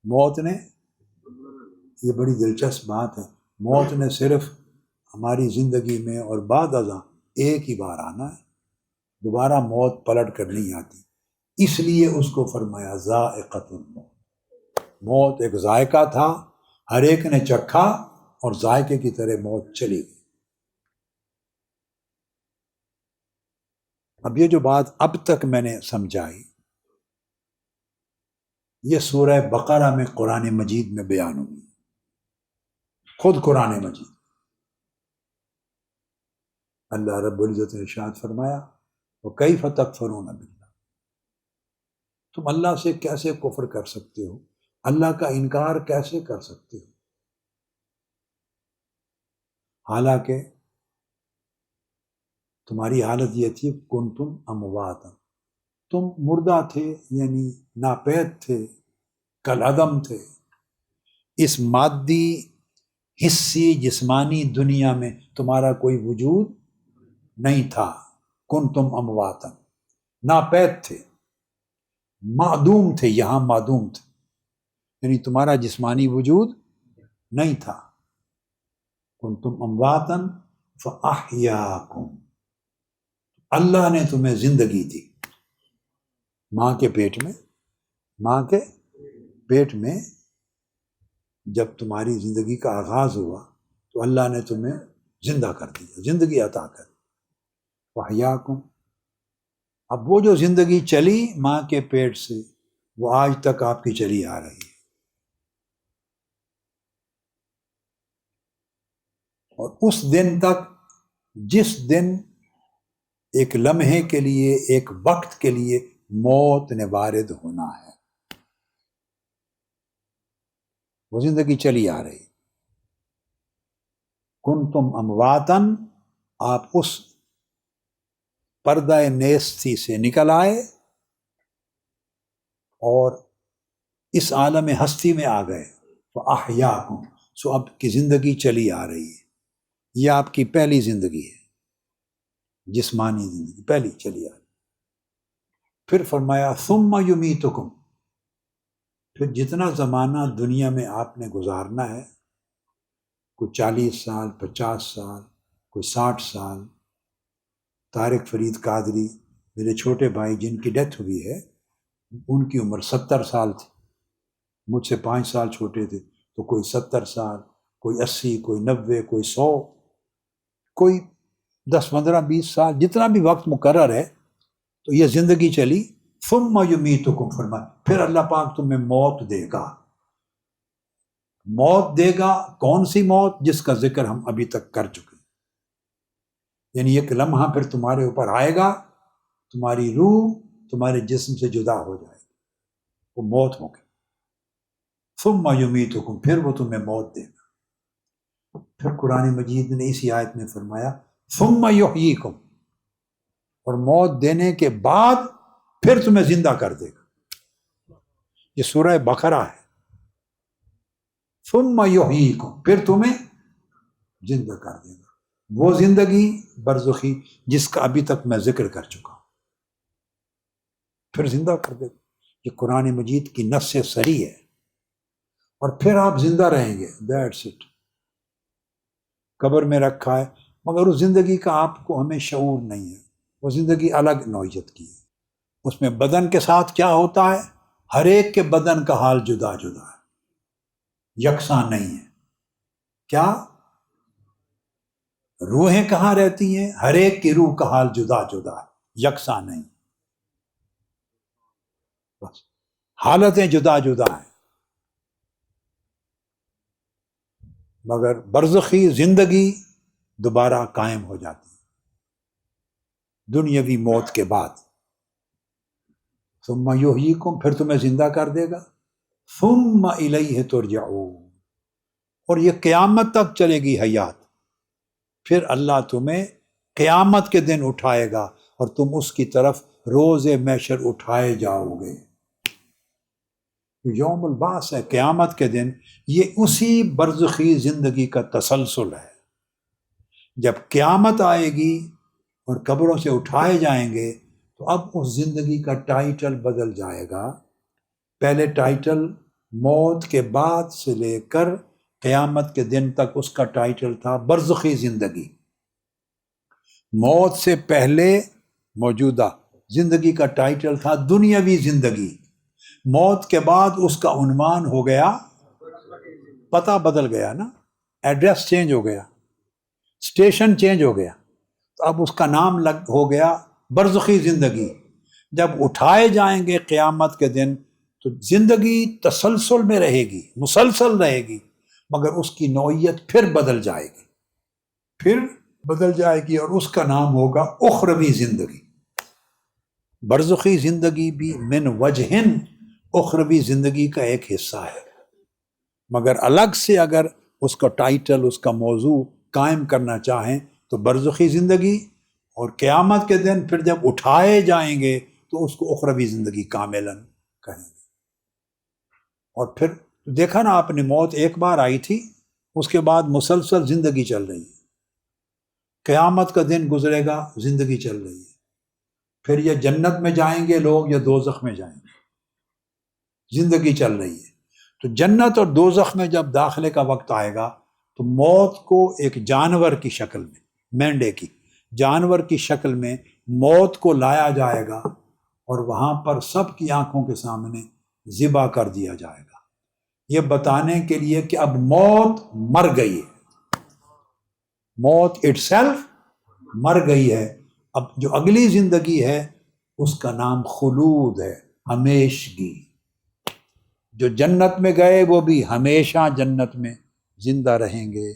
موت نے، یہ بڑی دلچسپ بات ہے، موت نے صرف ہماری زندگی میں اور بعد ازاں ایک ہی بار آنا ہے، دوبارہ موت پلٹ کر نہیں آتی۔ اس لیے اس کو فرمایا ذائقۃ الموت۔ موت ایک ذائقہ تھا، ہر ایک نے چکھا اور ذائقے کی طرح موت چلی گئی۔ اب یہ جو بات اب تک میں نے سمجھائی، یہ سورہ بقرہ میں قرآن مجید میں بیان ہوئی، خود قرآن مجید۔ اللہ رب العزت نے ارشاد فرمایا وَكَيْفَ تَكْفُرُونَ بِاللَّهِ، تم اللہ سے کیسے کفر کر سکتے ہو، اللہ کا انکار کیسے کر سکتے ہو، حالانکہ تمہاری حالت یہ تھی کنتم امواتا، تم مردہ تھے، یعنی ناپید تھے، کالعدم تھے، اس مادی حصی جسمانی دنیا میں تمہارا کوئی وجود نہیں تھا، کنتم امواتا، ناپید تھے، معدوم تھے، یہاں معدوم تھے، یعنی تمہارا جسمانی وجود نہیں تھا، کنتم امواتا فاحیاکم، اللہ نے تمہیں زندگی دی، ماں کے پیٹ میں جب تمہاری زندگی کا آغاز ہوا تو اللہ نے تمہیں زندہ کر دیا، زندگی عطا کر دی، وَأَحْيَاكُمْ، اب وہ جو زندگی چلی ماں کے پیٹ سے وہ آج تک آپ کی چلی آ رہی ہے، اور اس دن تک جس دن ایک لمحے کے لیے، ایک وقت کے لیے موت نے وارد ہونا ہے، وہ زندگی چلی آ رہی۔ کنتم امواتن، آپ اس پردہ نیستی سے نکل آئے اور اس عالم ہستی میں آ گئے، فاحیاکم، سو اب کی زندگی چلی آ رہی ہے، یہ آپ کی پہلی زندگی ہے، جسمانی زندگی پہلی چلی آ رہی۔ پھر فرمایا ثم یمیتکم، پھر جتنا زمانہ دنیا میں آپ نے گزارنا ہے، کوئی 40 سال، 50 سال، کوئی 60 سال۔ طارق فرید قادری میرے چھوٹے بھائی جن کی ڈیتھ ہوئی ہے، ان کی عمر 70 سال تھی، مجھ سے 5 سال چھوٹے تھے، تو کوئی 70 سال، کوئی 80، کوئی 90، کوئی 100، کوئی 10، 15، 20 سال، جتنا بھی وقت مقرر ہے، تو یہ زندگی چلی۔ ثم یمیتکم، فرمایا پھر اللہ پاک تمہیں موت دے گا۔ موت دے گا، کون سی موت؟ جس کا ذکر ہم ابھی تک کر چکے، یعنی ایک لمحہ پھر تمہارے اوپر آئے گا، تمہاری روح تمہارے جسم سے جدا ہو جائے گی، وہ موت ہوگی۔ ثم یمیتکم، پھر وہ تمہیں موت دے گا۔ پھر قرآن مجید نے اسی آیت میں فرمایا ثم یحییکم، اور موت دینے کے بعد پھر تمہیں زندہ کر دے گا۔ یہ سورہ بقرہ ہے، ثم یحییکم، پھر تمہیں زندہ کر دے گا، وہ زندگی برزخی جس کا ابھی تک میں ذکر کر چکا ہوں، پھر زندہ کر دے گا۔ یہ قرآن مجید کی نص سری ہے، اور پھر آپ زندہ رہیں گے، دیٹس اٹ۔ قبر میں رکھا ہے، مگر اس زندگی کا آپ کو ہمیں شعور نہیں ہے، وہ زندگی الگ نوعیت کی ہے۔ اس میں بدن کے ساتھ کیا ہوتا ہے؟ ہر ایک کے بدن کا حال جدا جدا ہے، یکساں نہیں ہے۔ کیا روحیں کہاں رہتی ہیں؟ ہر ایک کی روح کا حال جدا جدا ہے، یکساں نہیں، بس حالتیں جدا جدا ہیں، مگر برزخی زندگی دوبارہ قائم ہو جاتی ہے دنیاوی موت کے بعد۔ ثم یحییکم، پھر تمہیں زندہ کر دے گا، ثم الیہ ترجعون، اور یہ قیامت تک چلے گی حیات۔ پھر اللہ تمہیں قیامت کے دن اٹھائے گا، اور تم اس کی طرف روز محشر اٹھائے جاؤ گے۔ یوم البعث ہے، قیامت کے دن، یہ اسی برزخی زندگی کا تسلسل ہے۔ جب قیامت آئے گی اور قبروں سے اٹھائے جائیں گے، تو اب اس زندگی کا ٹائٹل بدل جائے گا۔ پہلے ٹائٹل موت کے بعد سے لے کر قیامت کے دن تک اس کا ٹائٹل تھا برزخی زندگی۔ موت سے پہلے موجودہ زندگی کا ٹائٹل تھا دنیاوی زندگی۔ موت کے بعد اس کا عنوان ہو گیا، پتہ بدل گیا نا، ایڈریس چینج ہو گیا، اسٹیشن چینج ہو گیا، تو اب اس کا نام ہو گیا برزخی زندگی۔ جب اٹھائے جائیں گے قیامت کے دن، تو زندگی تسلسل میں رہے گی، مسلسل رہے گی، مگر اس کی نوعیت پھر بدل جائے گی اور اس کا نام ہوگا اخروی زندگی۔ برزخی زندگی بھی من وجہن اخروی زندگی کا ایک حصہ ہے، مگر الگ سے اگر اس کا ٹائٹل، اس کا موضوع قائم کرنا چاہیں تو برزخی زندگی، اور قیامت کے دن پھر جب اٹھائے جائیں گے تو اس کو اخروی زندگی کاملاً کہیں گے۔ اور پھر دیکھا نا آپ نے، موت ایک بار آئی تھی، اس کے بعد مسلسل زندگی چل رہی ہے، قیامت کا دن گزرے گا، زندگی چل رہی ہے، پھر یہ جنت میں جائیں گے لوگ یا دوزخ میں جائیں گے، زندگی چل رہی ہے۔ تو جنت اور دوزخ میں جب داخلے کا وقت آئے گا تو موت کو ایک جانور کی شکل میں، مینڈے کی جانور کی شکل میں موت کو لایا جائے گا، اور وہاں پر سب کی آنکھوں کے سامنے ذبح کر دیا جائے گا، یہ بتانے کے لیے کہ اب موت مر گئی ہے، موت اٹ سیلف مر گئی ہے۔ اب جو اگلی زندگی ہے اس کا نام خلود ہے، ہمیشگی۔ جو جنت میں گئے وہ بھی ہمیشہ جنت میں زندہ رہیں گے،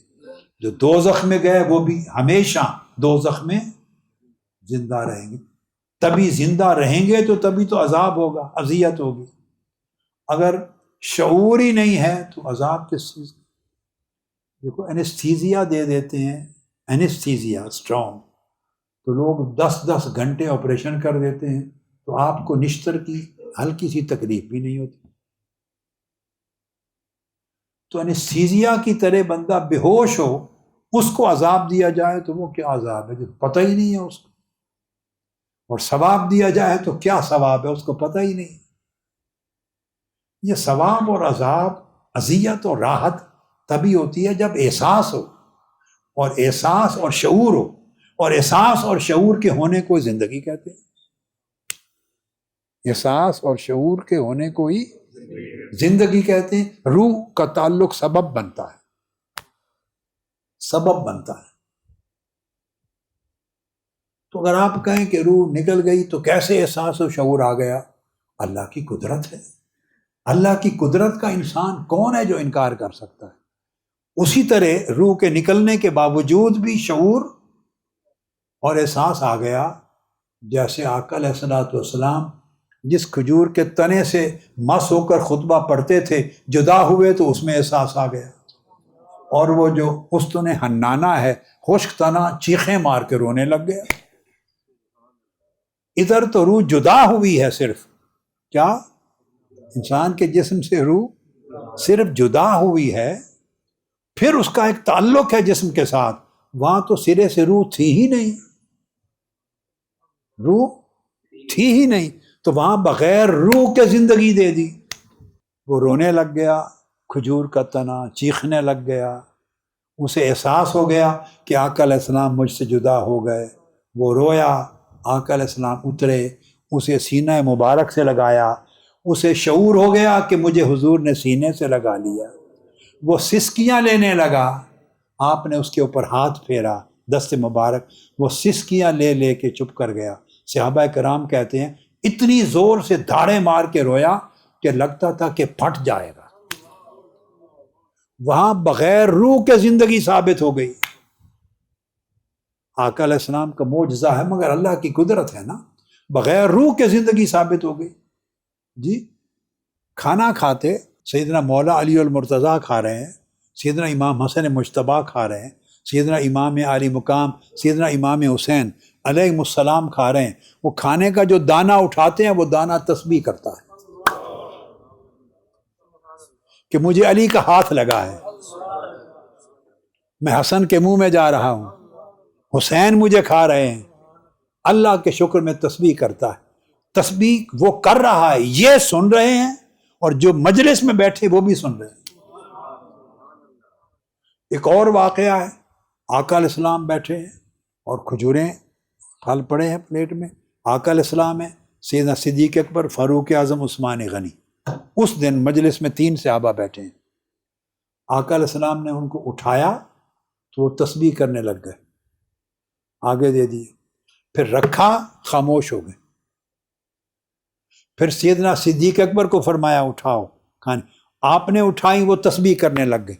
جو دوزخ میں گئے وہ بھی ہمیشہ دوزخ میں زندہ رہیں گے۔ تبھی زندہ رہیں گے تو تبھی تو عذاب ہوگا، اذیت ہوگی۔ اگر شعور ہی نہیں ہے تو عذاب کس چیز کا؟ دیکھو اینستھیزیا دے دیتے ہیں، اینستھیزیا اسٹرانگ، تو لوگ 10 گھنٹے آپریشن کر دیتے ہیں، تو آپ کو نشتر کی ہلکی سی تکلیف بھی نہیں ہوتی۔ تو اینستھیزیا کی طرح بندہ بے ہوش ہو، اس کو عذاب دیا جائے تو وہ کیا عذاب ہے جو پتہ ہی نہیں ہے اس کو، اور ثواب دیا جائے تو کیا ثواب ہے اس کو پتہ ہی نہیں۔ یہ ثواب اور عذاب، اذیت اور راحت تبھی ہوتی ہے جب احساس ہو، اور احساس اور شعور ہو، اور احساس اور شعور کے ہونے کو زندگی کہتے ہیں۔ احساس اور شعور کے ہونے کو ہی زندگی کہتے ہیں۔ روح کا تعلق سبب بنتا ہے، سبب بنتا ہے۔ تو اگر آپ کہیں کہ روح نکل گئی تو کیسے احساس و شعور آ گیا؟ اللہ کی قدرت ہے، اللہ کی قدرت کا انسان کون ہے جو انکار کر سکتا ہے؟ اسی طرح روح کے نکلنے کے باوجود بھی شعور اور احساس آ گیا، جیسے آقا علیہ الصلوۃ والسلام جس کھجور کے تنے سے مس ہو کر خطبہ پڑھتے تھے، جدا ہوئے تو اس میں احساس آ گیا، اور وہ جو استن حنانہ ہے، خشک تنا، چیخیں مار کے رونے لگ گیا۔ ادھر تو روح جدا ہوئی ہے، صرف کیا انسان کے جسم سے روح صرف جدا ہوئی ہے، پھر اس کا ایک تعلق ہے جسم کے ساتھ، وہاں تو سرے سے روح تھی ہی نہیں، روح تھی ہی نہیں، تو وہاں بغیر روح کے زندگی دے دی۔ وہ رونے لگ گیا، کھجور کا تنا چیخنے لگ گیا، اسے احساس ہو گیا کہ آقا علیہ السلام مجھ سے جدا ہو گئے، وہ رویا، آقا علیہ السلام اترے، اسے سینہ مبارک سے لگایا، اسے شعور ہو گیا کہ مجھے حضور نے سینے سے لگا لیا، وہ سسکیاں لینے لگا، آپ نے اس کے اوپر ہاتھ پھیرا، دست مبارک، وہ سسکیاں لے لے کے چپ کر گیا۔ صحابہ کرام کہتے ہیں اتنی زور سے دھاڑے مار کے رویا کہ لگتا تھا کہ پھٹ جائے گا۔ وہاں بغیر روح کے زندگی ثابت ہو گئی۔ آقا علیہ السلام کا معجزہ ہے، مگر اللہ کی قدرت ہے نا، بغیر روح کے زندگی ثابت ہو گئی۔ جی کھانا کھاتے، سیدنا مولا علی المرتضیٰ کھا رہے ہیں، سیدنا امام حسن مجتبیٰ کھا رہے ہیں، سیدنا امام علی مقام سیدنا امام حسین علیہ السلام کھا رہے ہیں، وہ کھانے کا جو دانہ اٹھاتے ہیں وہ دانہ تسبیح کرتا ہے کہ مجھے علی کا ہاتھ لگا ہے، میں حسن کے منہ میں جا رہا ہوں، حسین مجھے کھا رہے ہیں، اللہ کے شکر میں تسبیح کرتا ہے۔ تسبیح وہ کر رہا ہے، یہ سن رہے ہیں، اور جو مجلس میں بیٹھے وہ بھی سن رہے ہیں۔ ایک اور واقعہ ہے، آقا علیہ السلام بیٹھے ہیں اور کھجوریں پھل پڑے ہیں پلیٹ میں، آقا علیہ السلام ہے، سیدنا صدیق اکبر، فاروق اعظم، عثمان غنی، اس دن مجلس میں 3 صحابہ بیٹھے ہیں، آقا علیہ السلام نے ان کو اٹھایا تو وہ تسبیح کرنے لگ گئے، آگے دے دیے، پھر رکھا، خاموش ہو گئے، پھر سیدنا صدیق اکبر کو فرمایا اٹھاؤ کھانے، آپ نے اٹھائیں، وہ تسبیح کرنے لگ گئے،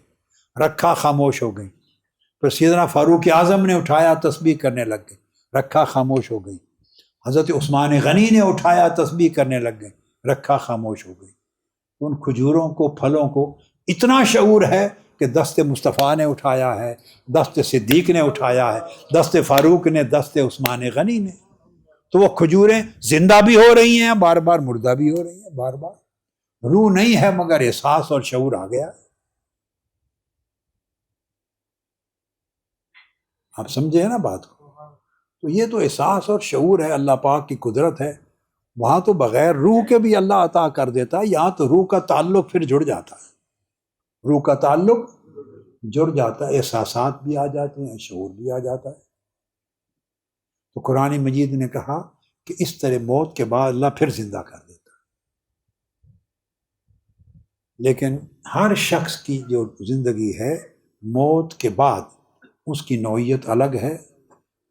رکھا خاموش ہو گئی۔ پھر سیدنا فاروق اعظم نے اٹھایا، تسبیح کرنے لگ گئے، رکھا خاموش ہو گئی۔ حضرت عثمان غنی نے اٹھایا، تسبیح کرنے لگ گئے، رکھا خاموش ہو گئی۔ ان کھجوروں کو، پھلوں کو اتنا شعور ہے کہ دست مصطفیٰ نے اٹھایا ہے، دست صدیق نے اٹھایا ہے، دست فاروق نے، دست عثمان غنی نے۔ تو وہ کھجوریں زندہ بھی ہو رہی ہیں، بار بار مردہ بھی ہو رہی ہیں، بار بار۔ روح نہیں ہے مگر احساس اور شعور آ گیا۔ آپ سمجھے نا بات کو؟ تو یہ تو احساس اور شعور ہے، اللہ پاک کی قدرت ہے۔ وہاں تو بغیر روح کے بھی اللہ عطا کر دیتا ہے، یہاں تو روح کا تعلق پھر جڑ جاتا ہے، روح کا تعلق جڑ جاتا ہے، احساسات بھی آ جاتے ہیں، شعور بھی آ جاتا ہے۔ تو قرآن مجید نے کہا کہ اس طرح موت کے بعد اللہ پھر زندہ کر دیتا ہے۔ لیکن ہر شخص کی جو زندگی ہے موت کے بعد اس کی نوعیت الگ ہے،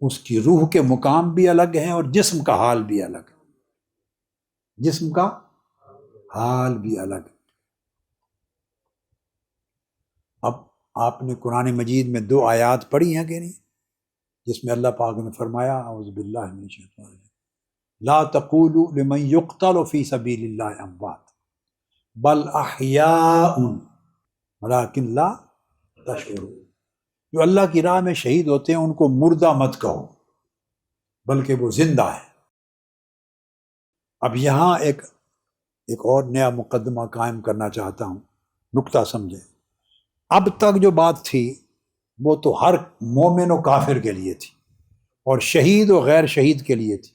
اس کی روح کے مقام بھی الگ ہیں، اور جسم کا حال بھی الگ ہے، جسم کا حال بھی الگ ہے۔ اب آپ نے قرآن مجید میں 2 آیات پڑھی ہیں کہ نہیں، جس میں اللہ پاک نے فرمایا اعوذ باللہ من الشیطان الرجیم لا تقولوا لمن يقتل فی سبیل اللہ اموات بل احیاء ولکن لا تشعرون، جو اللہ کی راہ میں شہید ہوتے ہیں ان کو مردہ مت کہو بلکہ وہ زندہ ہے۔ اب یہاں ایک اور نیا مقدمہ قائم کرنا چاہتا ہوں، نکتہ سمجھیں۔ اب تک جو بات تھی وہ تو ہر مومن و کافر کے لیے تھی، اور شہید و غیر شہید کے لیے تھی،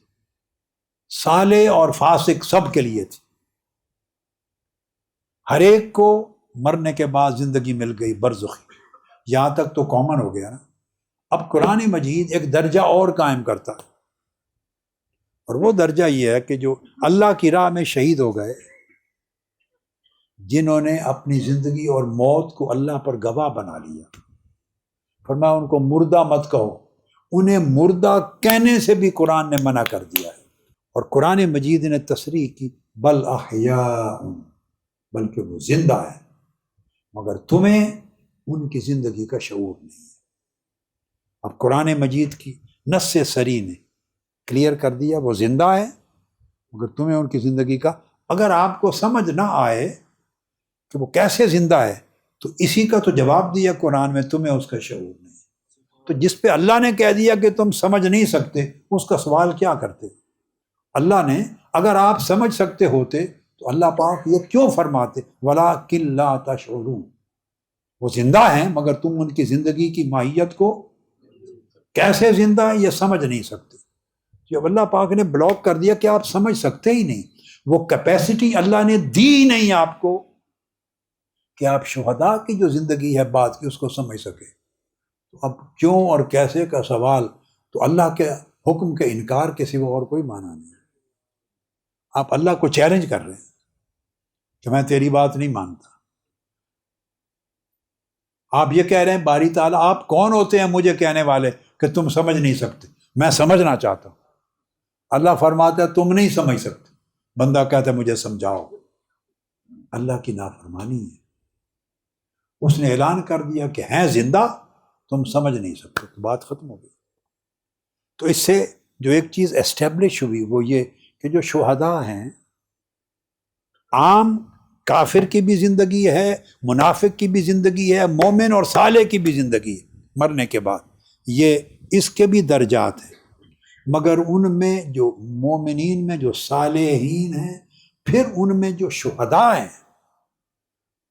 صالح اور فاسق سب کے لیے تھی۔ ہر ایک کو مرنے کے بعد زندگی مل گئی برزخی، یہاں تک تو کامن ہو گیا نا۔ اب قرآن مجید ایک درجہ اور قائم کرتا ہے، اور وہ درجہ یہ ہے کہ جو اللہ کی راہ میں شہید ہو گئے، جنہوں نے اپنی زندگی اور موت کو اللہ پر گواہ بنا لیا، فرمایا ان کو مردہ مت کہو۔ انہیں مردہ کہنے سے بھی قرآن نے منع کر دیا ہے، اور قرآن مجید نے تصریح کی بل احیاء، بلکہ وہ زندہ ہے، مگر تمہیں ان کی زندگی کا شعور نہیں ہے۔ اب قرآن مجید کی نص سری نے کلیئر کر دیا وہ زندہ ہے، مگر تمہیں ان کی زندگی کا، اگر آپ کو سمجھ نہ آئے کہ وہ کیسے زندہ ہے تو اسی کا تو جواب دیا قرآن میں، تمہیں اس کا شعور نہیں۔ تو جس پہ اللہ نے کہہ دیا کہ تم سمجھ نہیں سکتے، اس کا سوال کیا کرتے؟ اللہ نے اگر آپ سمجھ سکتے ہوتے تو اللہ پاک یہ کیوں فرماتے وَلَٰكِن لَا تَشْعُرُونَ، وہ زندہ ہیں مگر تم ان کی زندگی کی ماہیت کو کیسے زندہ ہے یہ سمجھ نہیں سکتے۔ جب اللہ پاک نے بلاک کر دیا کہ آپ سمجھ سکتے ہی نہیں، وہ کیپیسٹی اللہ نے دی نہیں آپ کو کہ آپ شہداء کی جو زندگی ہے بعد کی اس کو سمجھ سکے۔ تو اب کیوں اور کیسے کا سوال تو اللہ کے حکم کے انکار کے سوا اور کوئی معنی نہیں۔ آپ اللہ کو چیلنج کر رہے ہیں کہ میں تیری بات نہیں مانتا۔ آپ یہ کہہ رہے ہیں باری تعالیٰ آپ کون ہوتے ہیں مجھے کہنے والے کہ تم سمجھ نہیں سکتے، میں سمجھنا چاہتا ہوں۔ اللہ فرماتا ہے تم نہیں سمجھ سکتے، بندہ کہتا ہے مجھے سمجھاؤ۔ اللہ کی نافرمانی ہے، اس نے اعلان کر دیا کہ ہیں زندہ، تم سمجھ نہیں سکتے، تو بات ختم ہو گئی۔ تو اس سے جو ایک چیز اسٹیبلش ہوئی وہ یہ کہ جو شہداء ہیں، عام کافر کی بھی زندگی ہے، منافق کی بھی زندگی ہے، مومن اور صالح کی بھی زندگی ہے مرنے کے بعد، یہ اس کے بھی درجات ہیں، مگر ان میں جو مومنین میں جو صالحین ہیں، پھر ان میں جو شہداء ہیں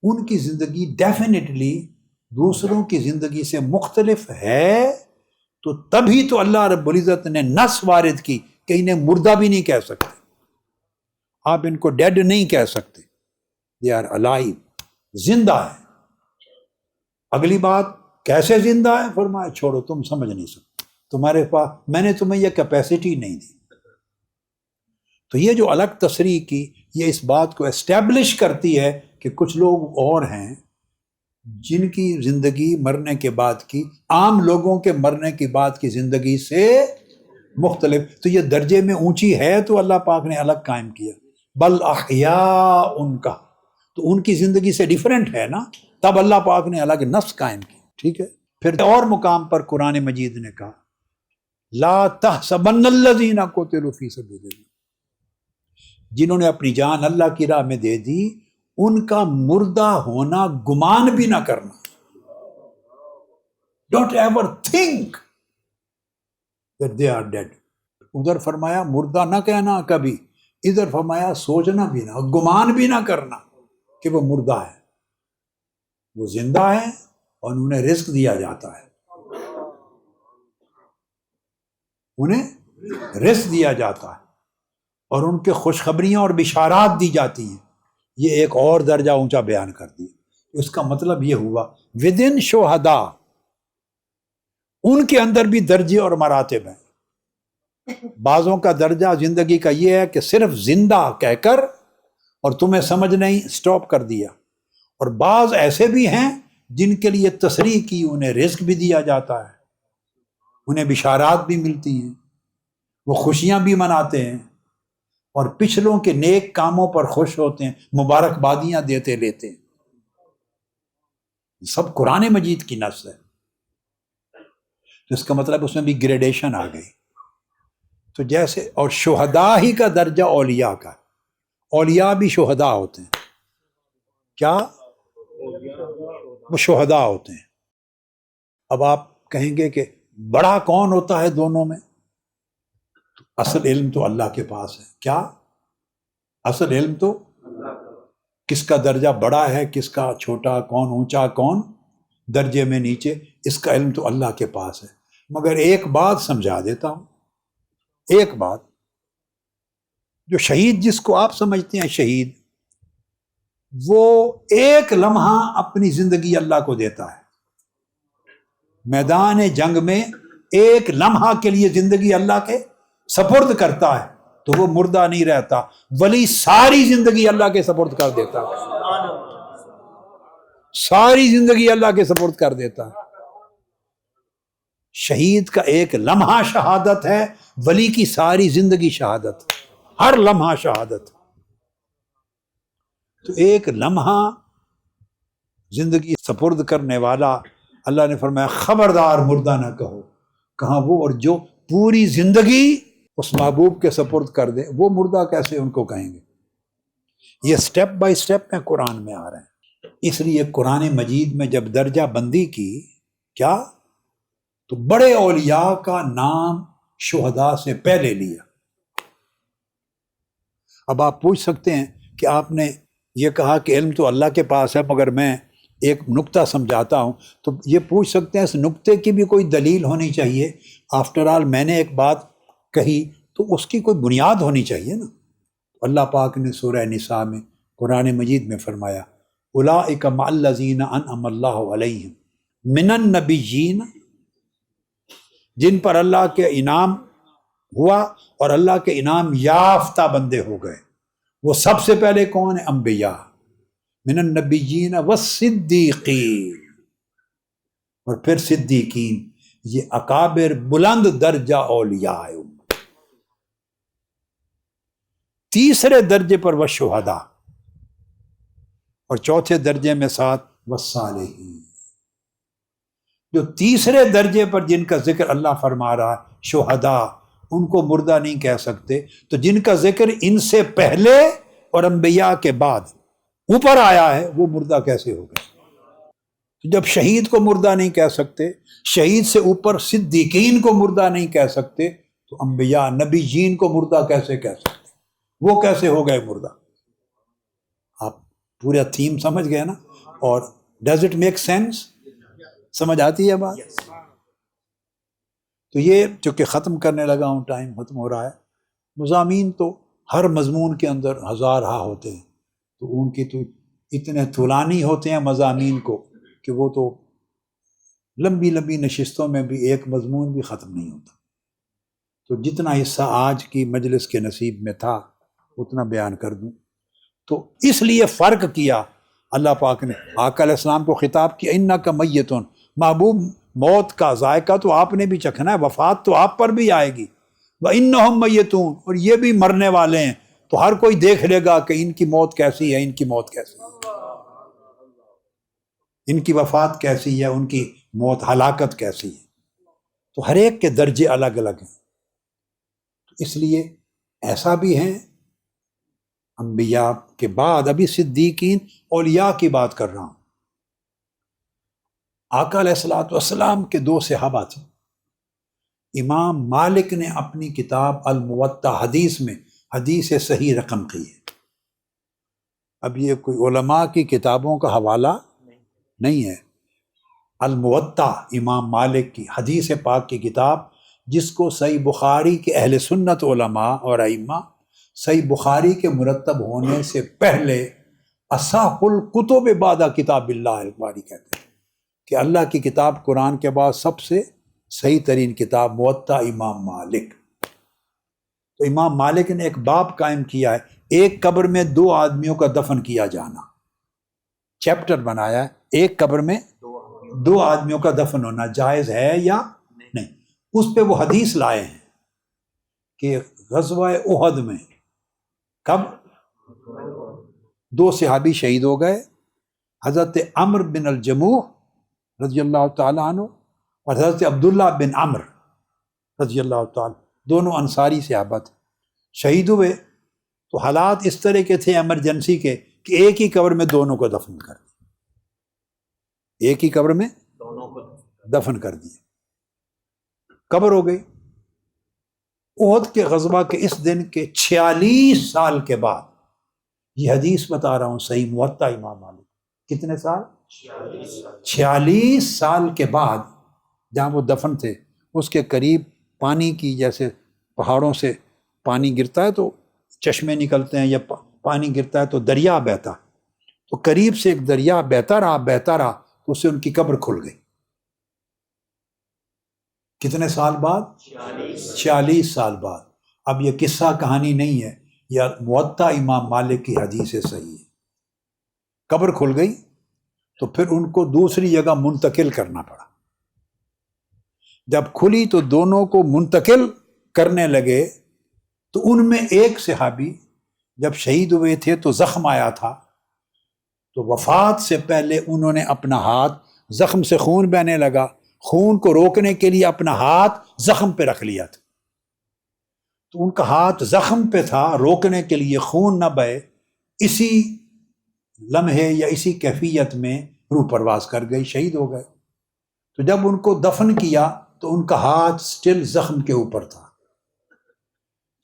ان کی زندگی ڈیفینیٹلی دوسروں کی زندگی سے مختلف ہے۔ تو تبھی تو اللہ رب العزت نے نص وارد کی کہ انہیں مردہ بھی نہیں کہہ سکتے، آپ ان کو ڈیڈ نہیں کہہ سکتے، they are alive، زندہ ہے۔ اگلی بات کیسے زندہ ہے، فرمایا چھوڑو تم سمجھ نہیں سکتے، تمہارے پاس میں نے تمہیں یہ کیپیسٹی نہیں دی۔ تو یہ جو الگ تصریح کی یہ اس بات کو اسٹیبلش کرتی ہے کہ کچھ لوگ اور ہیں جن کی زندگی مرنے کے بعد کی عام لوگوں کے مرنے کے بعد کی زندگی سے مختلف، تو یہ درجے میں اونچی ہے تو اللہ پاک نے الگ قائم کیا۔ بل احیاء ان کا، تو ان کی زندگی سے ڈیفرنٹ ہے نا، تب اللہ پاک نے الگ نفس قائم کی. ٹھیک ہے. پھر اور مقام پر قرآن مجید نے کہا لا تحسبن الذین قتلوا فی سبیل اللہ، جنہوں نے اپنی جان اللہ کی راہ میں دے دی ان کا مردہ ہونا گمان بھی نہ کرنا. Don't ever think that they are dead. ادھر فرمایا مردہ نہ کہنا کبھی، ادھر فرمایا سوچنا بھی نہ، گمان بھی نہ کرنا کہ وہ مردہ ہے. وہ زندہ ہے اور انہیں رزق دیا جاتا ہے، انہیں رزق دیا جاتا ہے اور ان کے خوشخبریاں اور بشارات دی جاتی ہیں. یہ ایک اور درجہ اونچا بیان کر دیا. اس کا مطلب یہ ہوا ودن شہداء، ان کے اندر بھی درجے اور مراتب ہیں. بعضوں کا درجہ زندگی کا یہ ہے کہ صرف زندہ کہہ کر اور تمہیں سمجھ نہیں سٹاپ کر دیا، اور بعض ایسے بھی ہیں جن کے لیے تصریح کی، انہیں رزق بھی دیا جاتا ہے، انہیں بشارات بھی ملتی ہیں، وہ خوشیاں بھی مناتے ہیں اور پچھلوں کے نیک کاموں پر خوش ہوتے ہیں، مبارکبادیاں دیتے لیتے ہیں. سب قرآن مجید کی نص ہے. تو اس کا مطلب اس میں بھی گریڈیشن آ گئی. تو جیسے اور شہداء ہی کا درجہ اولیاء کا، اولیاء بھی شہداء ہوتے ہیں. کیا؟ وہ شہداء ہوتے ہیں. اب آپ کہیں گے کہ بڑا کون ہوتا ہے دونوں میں؟ اصل علم تو اللہ کے پاس ہے. کیا اصل علم تو کس کا درجہ بڑا ہے، کس کا چھوٹا، کون اونچا کون درجے میں نیچے، اس کا علم تو اللہ کے پاس ہے. مگر ایک بات سمجھا دیتا ہوں، ایک بات، جو شہید جس کو آپ سمجھتے ہیں شہید، وہ ایک لمحہ اپنی زندگی اللہ کو دیتا ہے. میدان جنگ میں ایک لمحہ کے لیے زندگی اللہ کے سپرد کرتا ہے تو وہ مردہ نہیں رہتا. ولی ساری زندگی اللہ کے سپرد کر دیتا ہے، ساری زندگی اللہ کے سپرد کر دیتا ہے. شہید کا ایک لمحہ شہادت ہے، ولی کی ساری زندگی شہادت، ہر لمحہ شہادت. تو ایک لمحہ زندگی سپرد کرنے والا، اللہ نے فرمایا خبردار مردہ نہ کہو. کہاں وہ، اور جو پوری زندگی اس محبوب کے سپرد کر دے وہ مردہ کیسے ان کو کہیں گے؟ یہ سٹیپ بائی سٹیپ میں قرآن میں آ رہے ہیں. اس لیے قرآن مجید میں جب درجہ بندی کی کیا، تو بڑے اولیاء کا نام شہداء سے پہلے لیا. اب آپ پوچھ سکتے ہیں کہ آپ نے یہ کہا کہ علم تو اللہ کے پاس ہے، مگر میں ایک نقطہ سمجھاتا ہوں. تو یہ پوچھ سکتے ہیں اس نقطے کی بھی کوئی دلیل ہونی چاہیے. آفٹر آل میں نے ایک بات کہی تو اس کی کوئی بنیاد ہونی چاہیے نا. اللہ پاک نے سورہ نساء میں قرآن مجید میں فرمایا اولئک مع الذین انعم اللہ علیہم من النبیین، جن پر اللہ کے انعام ہوا اور اللہ کے انعام یافتہ بندے ہو گئے. وہ سب سے پہلے کون ہے؟ انبیاء، من النبیین والصدیقین، اور پھر صدیقین. یہ اکابر بلند درجہ اولیاء ہے. تیسرے درجے پر والشہداء، اور چوتھے درجے میں ساتھ والصالحین. جو تیسرے درجے پر جن کا ذکر اللہ فرما رہا ہے شہداء، ان کو مردہ نہیں کہہ سکتے. تو جن کا ذکر ان سے پہلے اور انبیاء کے بعد اوپر آیا ہے وہ مردہ کیسے ہو گئے؟ جب شہید کو مردہ نہیں کہہ سکتے، شہید سے اوپر صدیقین کو مردہ نہیں کہہ سکتے، تو انبیاء نبیین کو مردہ کیسے کہہ سکتے؟ وہ کیسے ہو گئے مردہ؟ آپ پورا تھیم سمجھ گئے نا؟ اور ڈز اٹ میک سینس؟ سمجھ آتی ہے بات؟ تو یہ چونکہ ختم کرنے لگا ہوں، ٹائم ختم ہو رہا ہے. مضامین تو ہر مضمون کے اندر ہزار ہا ہوتے ہیں، تو ان کی تو اتنے طولانی ہوتے ہیں مضامین کو کہ وہ تو لمبی لمبی نشستوں میں بھی ایک مضمون بھی ختم نہیں ہوتا. تو جتنا حصہ آج کی مجلس کے نصیب میں تھا اتنا بیان کر دوں. تو اس لیے فرق کیا اللہ پاک نے، آقا علیہ السلام کو خطاب کیا انک میتون، محبوب موت کا ذائقہ تو آپ نے بھی چکھنا ہے، وفات تو آپ پر بھی آئے گی. وانہم میتون، اور یہ بھی مرنے والے ہیں. تو ہر کوئی دیکھ لے گا کہ ان کی موت کیسی ہے، ان کی موت کیسی ہے، ان کی وفات کیسی ہے، ان کی موت ہلاکت کیسی ہے. تو ہر ایک کے درجے الگ الگ ہیں. اس لیے ایسا بھی ہیں انبیاء کے بعد، ابھی صدیقین اولیاء کی بات کر رہا ہوں. آقا علیہ الصلوۃ والسلام کے 2 صحابہ تھے. امام مالک نے اپنی کتاب الموطا حدیث میں حدیث صحیح رقم کی ہے. اب یہ کوئی علماء کی کتابوں کا حوالہ نہیں ہے. الموطا امام مالک کی حدیث پاک کی کتاب، جس کو صحیح بخاری کے اہل سنت علماء اور ائمہ صحیح بخاری کے مرتب ہونے سے پہلے اصح الکتب بعد کتاب اللہ الباری کہتے ہیں کہ اللہ کی کتاب قرآن کے بعد سب سے صحیح ترین کتاب موطا امام مالک. تو امام مالک نے ایک باب قائم کیا ہے، ایک قبر میں 2 آدمیوں کا دفن کیا جانا. چیپٹر بنایا ہے، ایک قبر میں 2 آدمیوں کا دفن ہونا جائز ہے یا نہیں. اس پہ وہ حدیث لائے ہیں کہ غزوہ احد میں کب 2 صحابی شہید ہو گئے، حضرت عمرو بن الجموح رضی اللہ تعالیٰ عنہ اور حضرت عبداللہ بن عمرو رضی اللہ تعالیٰ، دونوں انصاری صحابہ تھے، شہید ہوئے. تو حالات اس طرح کے تھے ایمرجنسی کے کہ ایک ہی قبر میں دونوں کو دفن کر دیا، ایک ہی قبر میں دونوں کو دفن کر دیا. قبر ہو گئی. احد کے غزوہ کے اس دن کے 46 سال کے بعد، یہ حدیث بتا رہا ہوں صحیح موطا امام مالک، کتنے سال؟ 46 سال کے بعد جہاں وہ دفن تھے اس کے قریب پانی کی، جیسے پہاڑوں سے پانی گرتا ہے تو چشمے نکلتے ہیں یا پانی گرتا ہے تو دریا بہتا، تو قریب سے ایک دریا بہتا رہا تو اس سے ان کی قبر کھل گئی. کتنے سال بعد؟ 46 سال بعد. اب یہ قصہ کہانی نہیں ہے، یہ موطا امام مالک کی حدیث صحیح ہے. قبر کھل گئی تو پھر ان کو دوسری جگہ منتقل کرنا پڑا. جب کھلی تو دونوں کو منتقل کرنے لگے تو ان میں ایک صحابی جب شہید ہوئے تھے تو زخم آیا تھا، تو وفات سے پہلے انہوں نے اپنا ہاتھ، زخم سے خون بہنے لگا، خون کو روکنے کے لیے اپنا ہاتھ زخم پہ رکھ لیا تھا. تو ان کا ہاتھ زخم پہ تھا، روکنے کے لیے خون نہ بہے. اسی لمحے یا اسی کیفیت میں روح پرواز کر گئی، شہید ہو گئے. تو جب ان کو دفن کیا تو ان کا ہاتھ سٹل زخم کے اوپر تھا.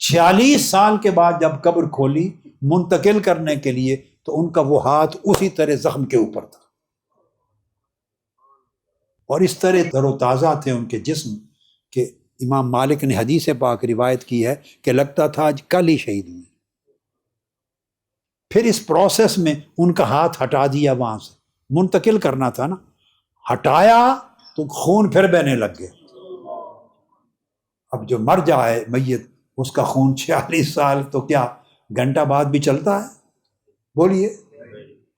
46 سال کے بعد جب قبر کھولی منتقل کرنے کے لیے تو ان کا وہ ہاتھ اسی طرح زخم کے اوپر تھا، اور اس طرح تر و تازہ تھے ان کے جسم کہ امام مالک نے حدیث پاک روایت کی ہے کہ لگتا تھا آج کل ہی شہید ہوئے. پھر اس پروسیس میں ان کا ہاتھ ہٹا دیا، وہاں سے منتقل کرنا تھا نا، ہٹایا تو خون پھر بہنے لگ گئے. اب جو مر جائے میت، اس کا خون 46 سال تو کیا گھنٹہ بعد بھی چلتا ہے؟ بولیے،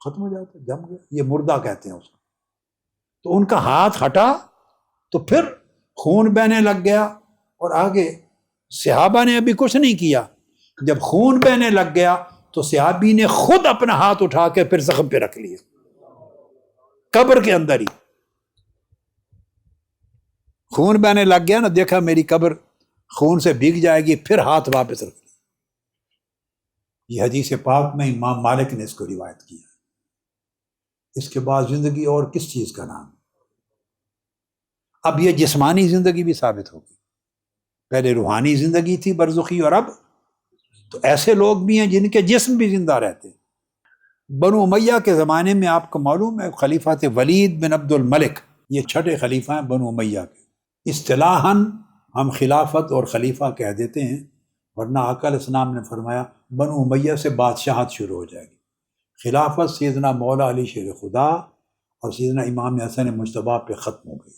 ختم ہو جاتا ہے، جم گیا، یہ مردہ کہتے ہیں اس کو. تو ان کا ہاتھ ہٹا تو پھر خون بہنے لگ گیا، اور آگے صحابہ نے ابھی کچھ نہیں کیا. جب خون بہنے لگ گیا تو صحابی نے خود اپنا ہاتھ اٹھا کے پھر زخم پہ رکھ لیا، قبر کے اندر ہی. خون بہنے لگ گیا نا، دیکھا میری قبر خون سے بھیگ جائے گی، پھر ہاتھ واپس رکھ لیا. یہ حدیث پاک میں امام مالک نے اس کو روایت کیا. اس کے بعد زندگی اور کس چیز کا نام؟ اب یہ جسمانی زندگی بھی ثابت ہوگی. پہلے روحانی زندگی تھی برزخی، اور اب تو ایسے لوگ بھی ہیں جن کے جسم بھی زندہ رہتے. بنو امیہ کے زمانے میں آپ کو معلوم ہے خلیفہ تھے ولید بن عبد الملک، یہ 6 خلیفہ ہیں بنو امیہ کے. اصطلاحاً ہم خلافت اور خلیفہ کہہ دیتے ہیں، ورنہ آقا علیہ السلام نے فرمایا بنو امیہ سے بادشاہت شروع ہو جائے گی. خلافت سیدنا مولا علی شیر خدا اور سیدنا امام حسن مجتبیٰ پہ ختم ہو گئی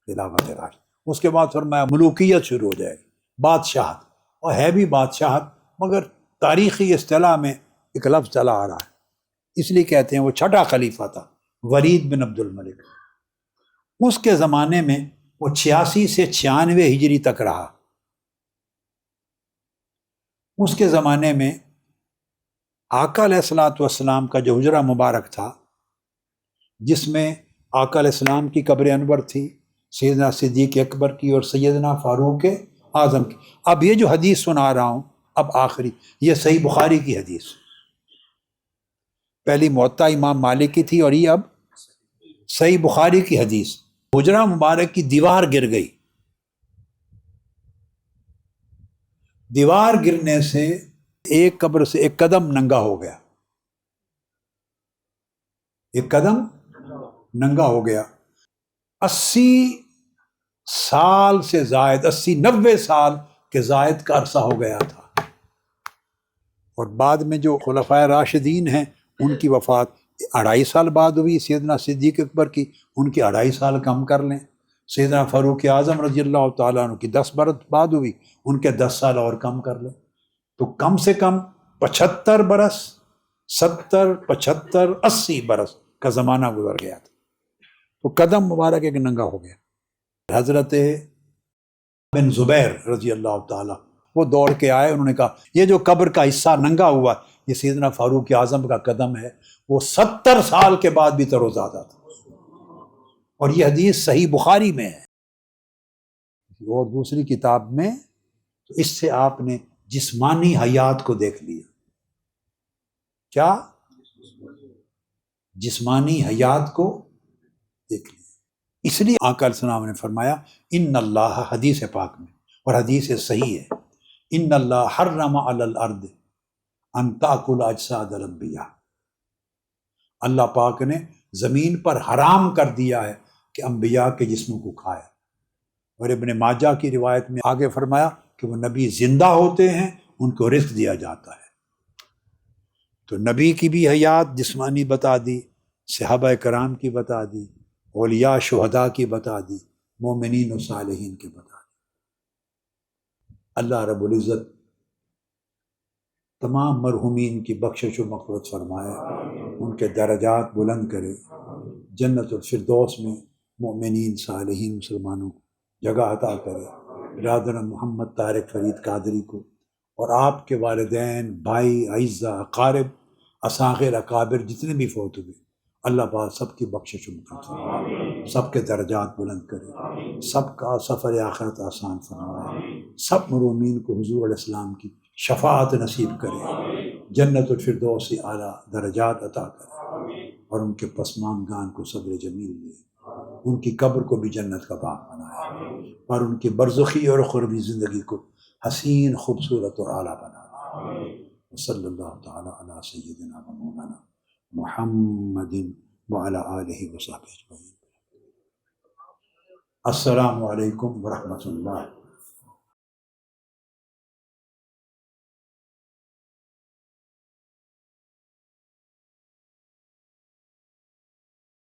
خلافت راشد. اس کے بعد فرمایا ملوکیت شروع ہو جائے گی، بادشاہت. اور ہے بھی بادشاہت، مگر تاریخی اصطلاح میں ایک لفظ چلا آ رہا ہے، اس لیے کہتے ہیں وہ 6 خلیفہ تھا ولید بن عبد الملک. اس کے زمانے میں وہ 86 سے 96 ہجری تک رہا. اس کے زمانے میں آقا علیہ الصلوۃ والسلام کا جو حجرہ مبارک تھا، جس میں آقا علیہ السلام کی قبر انور تھی، سیدنا صدیق اکبر کی اور سیدنا فاروق اعظم کی. اب یہ جو حدیث سنا رہا ہوں اب آخری، یہ صحیح بخاری کی حدیث، پہلی موطا امام مالک کی تھی اور یہ اب صحیح بخاری کی حدیث. حجرہ مبارک کی دیوار گر گئی، دیوار گرنے سے ایک قبر سے ایک قدم ننگا ہو گیا، ایک قدم ننگا ہو گیا. 80 سال سے زائد، 80-90 سال کے زائد کا عرصہ ہو گیا تھا. اور بعد میں جو خلفائے راشدین ہیں ان کی وفات 2.5 سال بعد ہوئی. سیدنا صدیق اکبر کی ان کی 2.5 سال کم کر لیں. سیدنا فاروق اعظم رضی اللہ تعالیٰ عنہ کی 10 برس بعد ہوئی، ان کے 10 سال اور کم کر لیں، تو کم سے کم 75 برس، 70 75 80 برس کا زمانہ گزر گیا تھا. تو قدم مبارک ایک ننگا ہو گیا. حضرت بن زبیر رضی اللہ تعالیٰ وہ دوڑ کے آئے، انہوں نے کہا یہ جو قبر کا حصہ ننگا ہوا یہ سیدنا فاروق اعظم کا قدم ہے، وہ 70 سال کے بعد بھی تر و تازہ تھا. اور یہ حدیث صحیح بخاری میں ہے اور دوسری کتاب میں. تو اس سے آپ نے جسمانی حیات کو دیکھ لیا. کیا؟ جسمانی حیات کو دیکھ لیا. اس لیے آقا علیہ السلام نے فرمایا ان اللہ، حدیث پاک میں اور حدیث صحیح ہے، ان اللہ حرم علی الارض ان تاکل اجساد الانبیاء، اللہ پاک نے زمین پر حرام کر دیا ہے کہ انبیاء کے جسموں کو کھائے. اور ابن ماجہ کی روایت میں آگے فرمایا کہ وہ نبی زندہ ہوتے ہیں ان کو رزق دیا جاتا ہے. تو نبی کی بھی حیات جسمانی بتا دی، صحابہ کرام کی بتا دی، اولیاء شہداء کی بتا دی، مومنین و صالحین کی بتا دی. اللہ رب العزت تمام مرحومین کی بخشش و مغفرت فرمائے، ان کے درجات بلند کرے، جنت الفردوس میں مومنین صالحین مسلمانوں کو جگہ عطا کرے. برادر محمد طارق فرید قادری کو اور آپ کے والدین، بھائی، اعزہ، اقارب، اصاغر، اکابر جتنے بھی فوت ہوئے، اللہ پاک سب کی بخشش و مغفرت فرمائے، سب کے درجات بلند کرے، سب کا سفر آخرت آسان فرمائے، سب مرحومین کو حضور علیہ السلام کی شفاعت نصیب کرے، جنت الفردوس سے اعلیٰ درجات عطا کرے، اور ان کے پسماندگان کو صبر جمیل دے، ان کی قبر کو بھی جنت کا باغ بنائے، اور ان کی برزخی اور اخروی زندگی کو حسین، خوبصورت اور اعلیٰ بنا دے. صلی اللہ تعالیٰ علی سیدنا و مولانا محمد وعلی آلہ وصحبہ اجمعین. السلام علیکم ورحمۃ اللہ.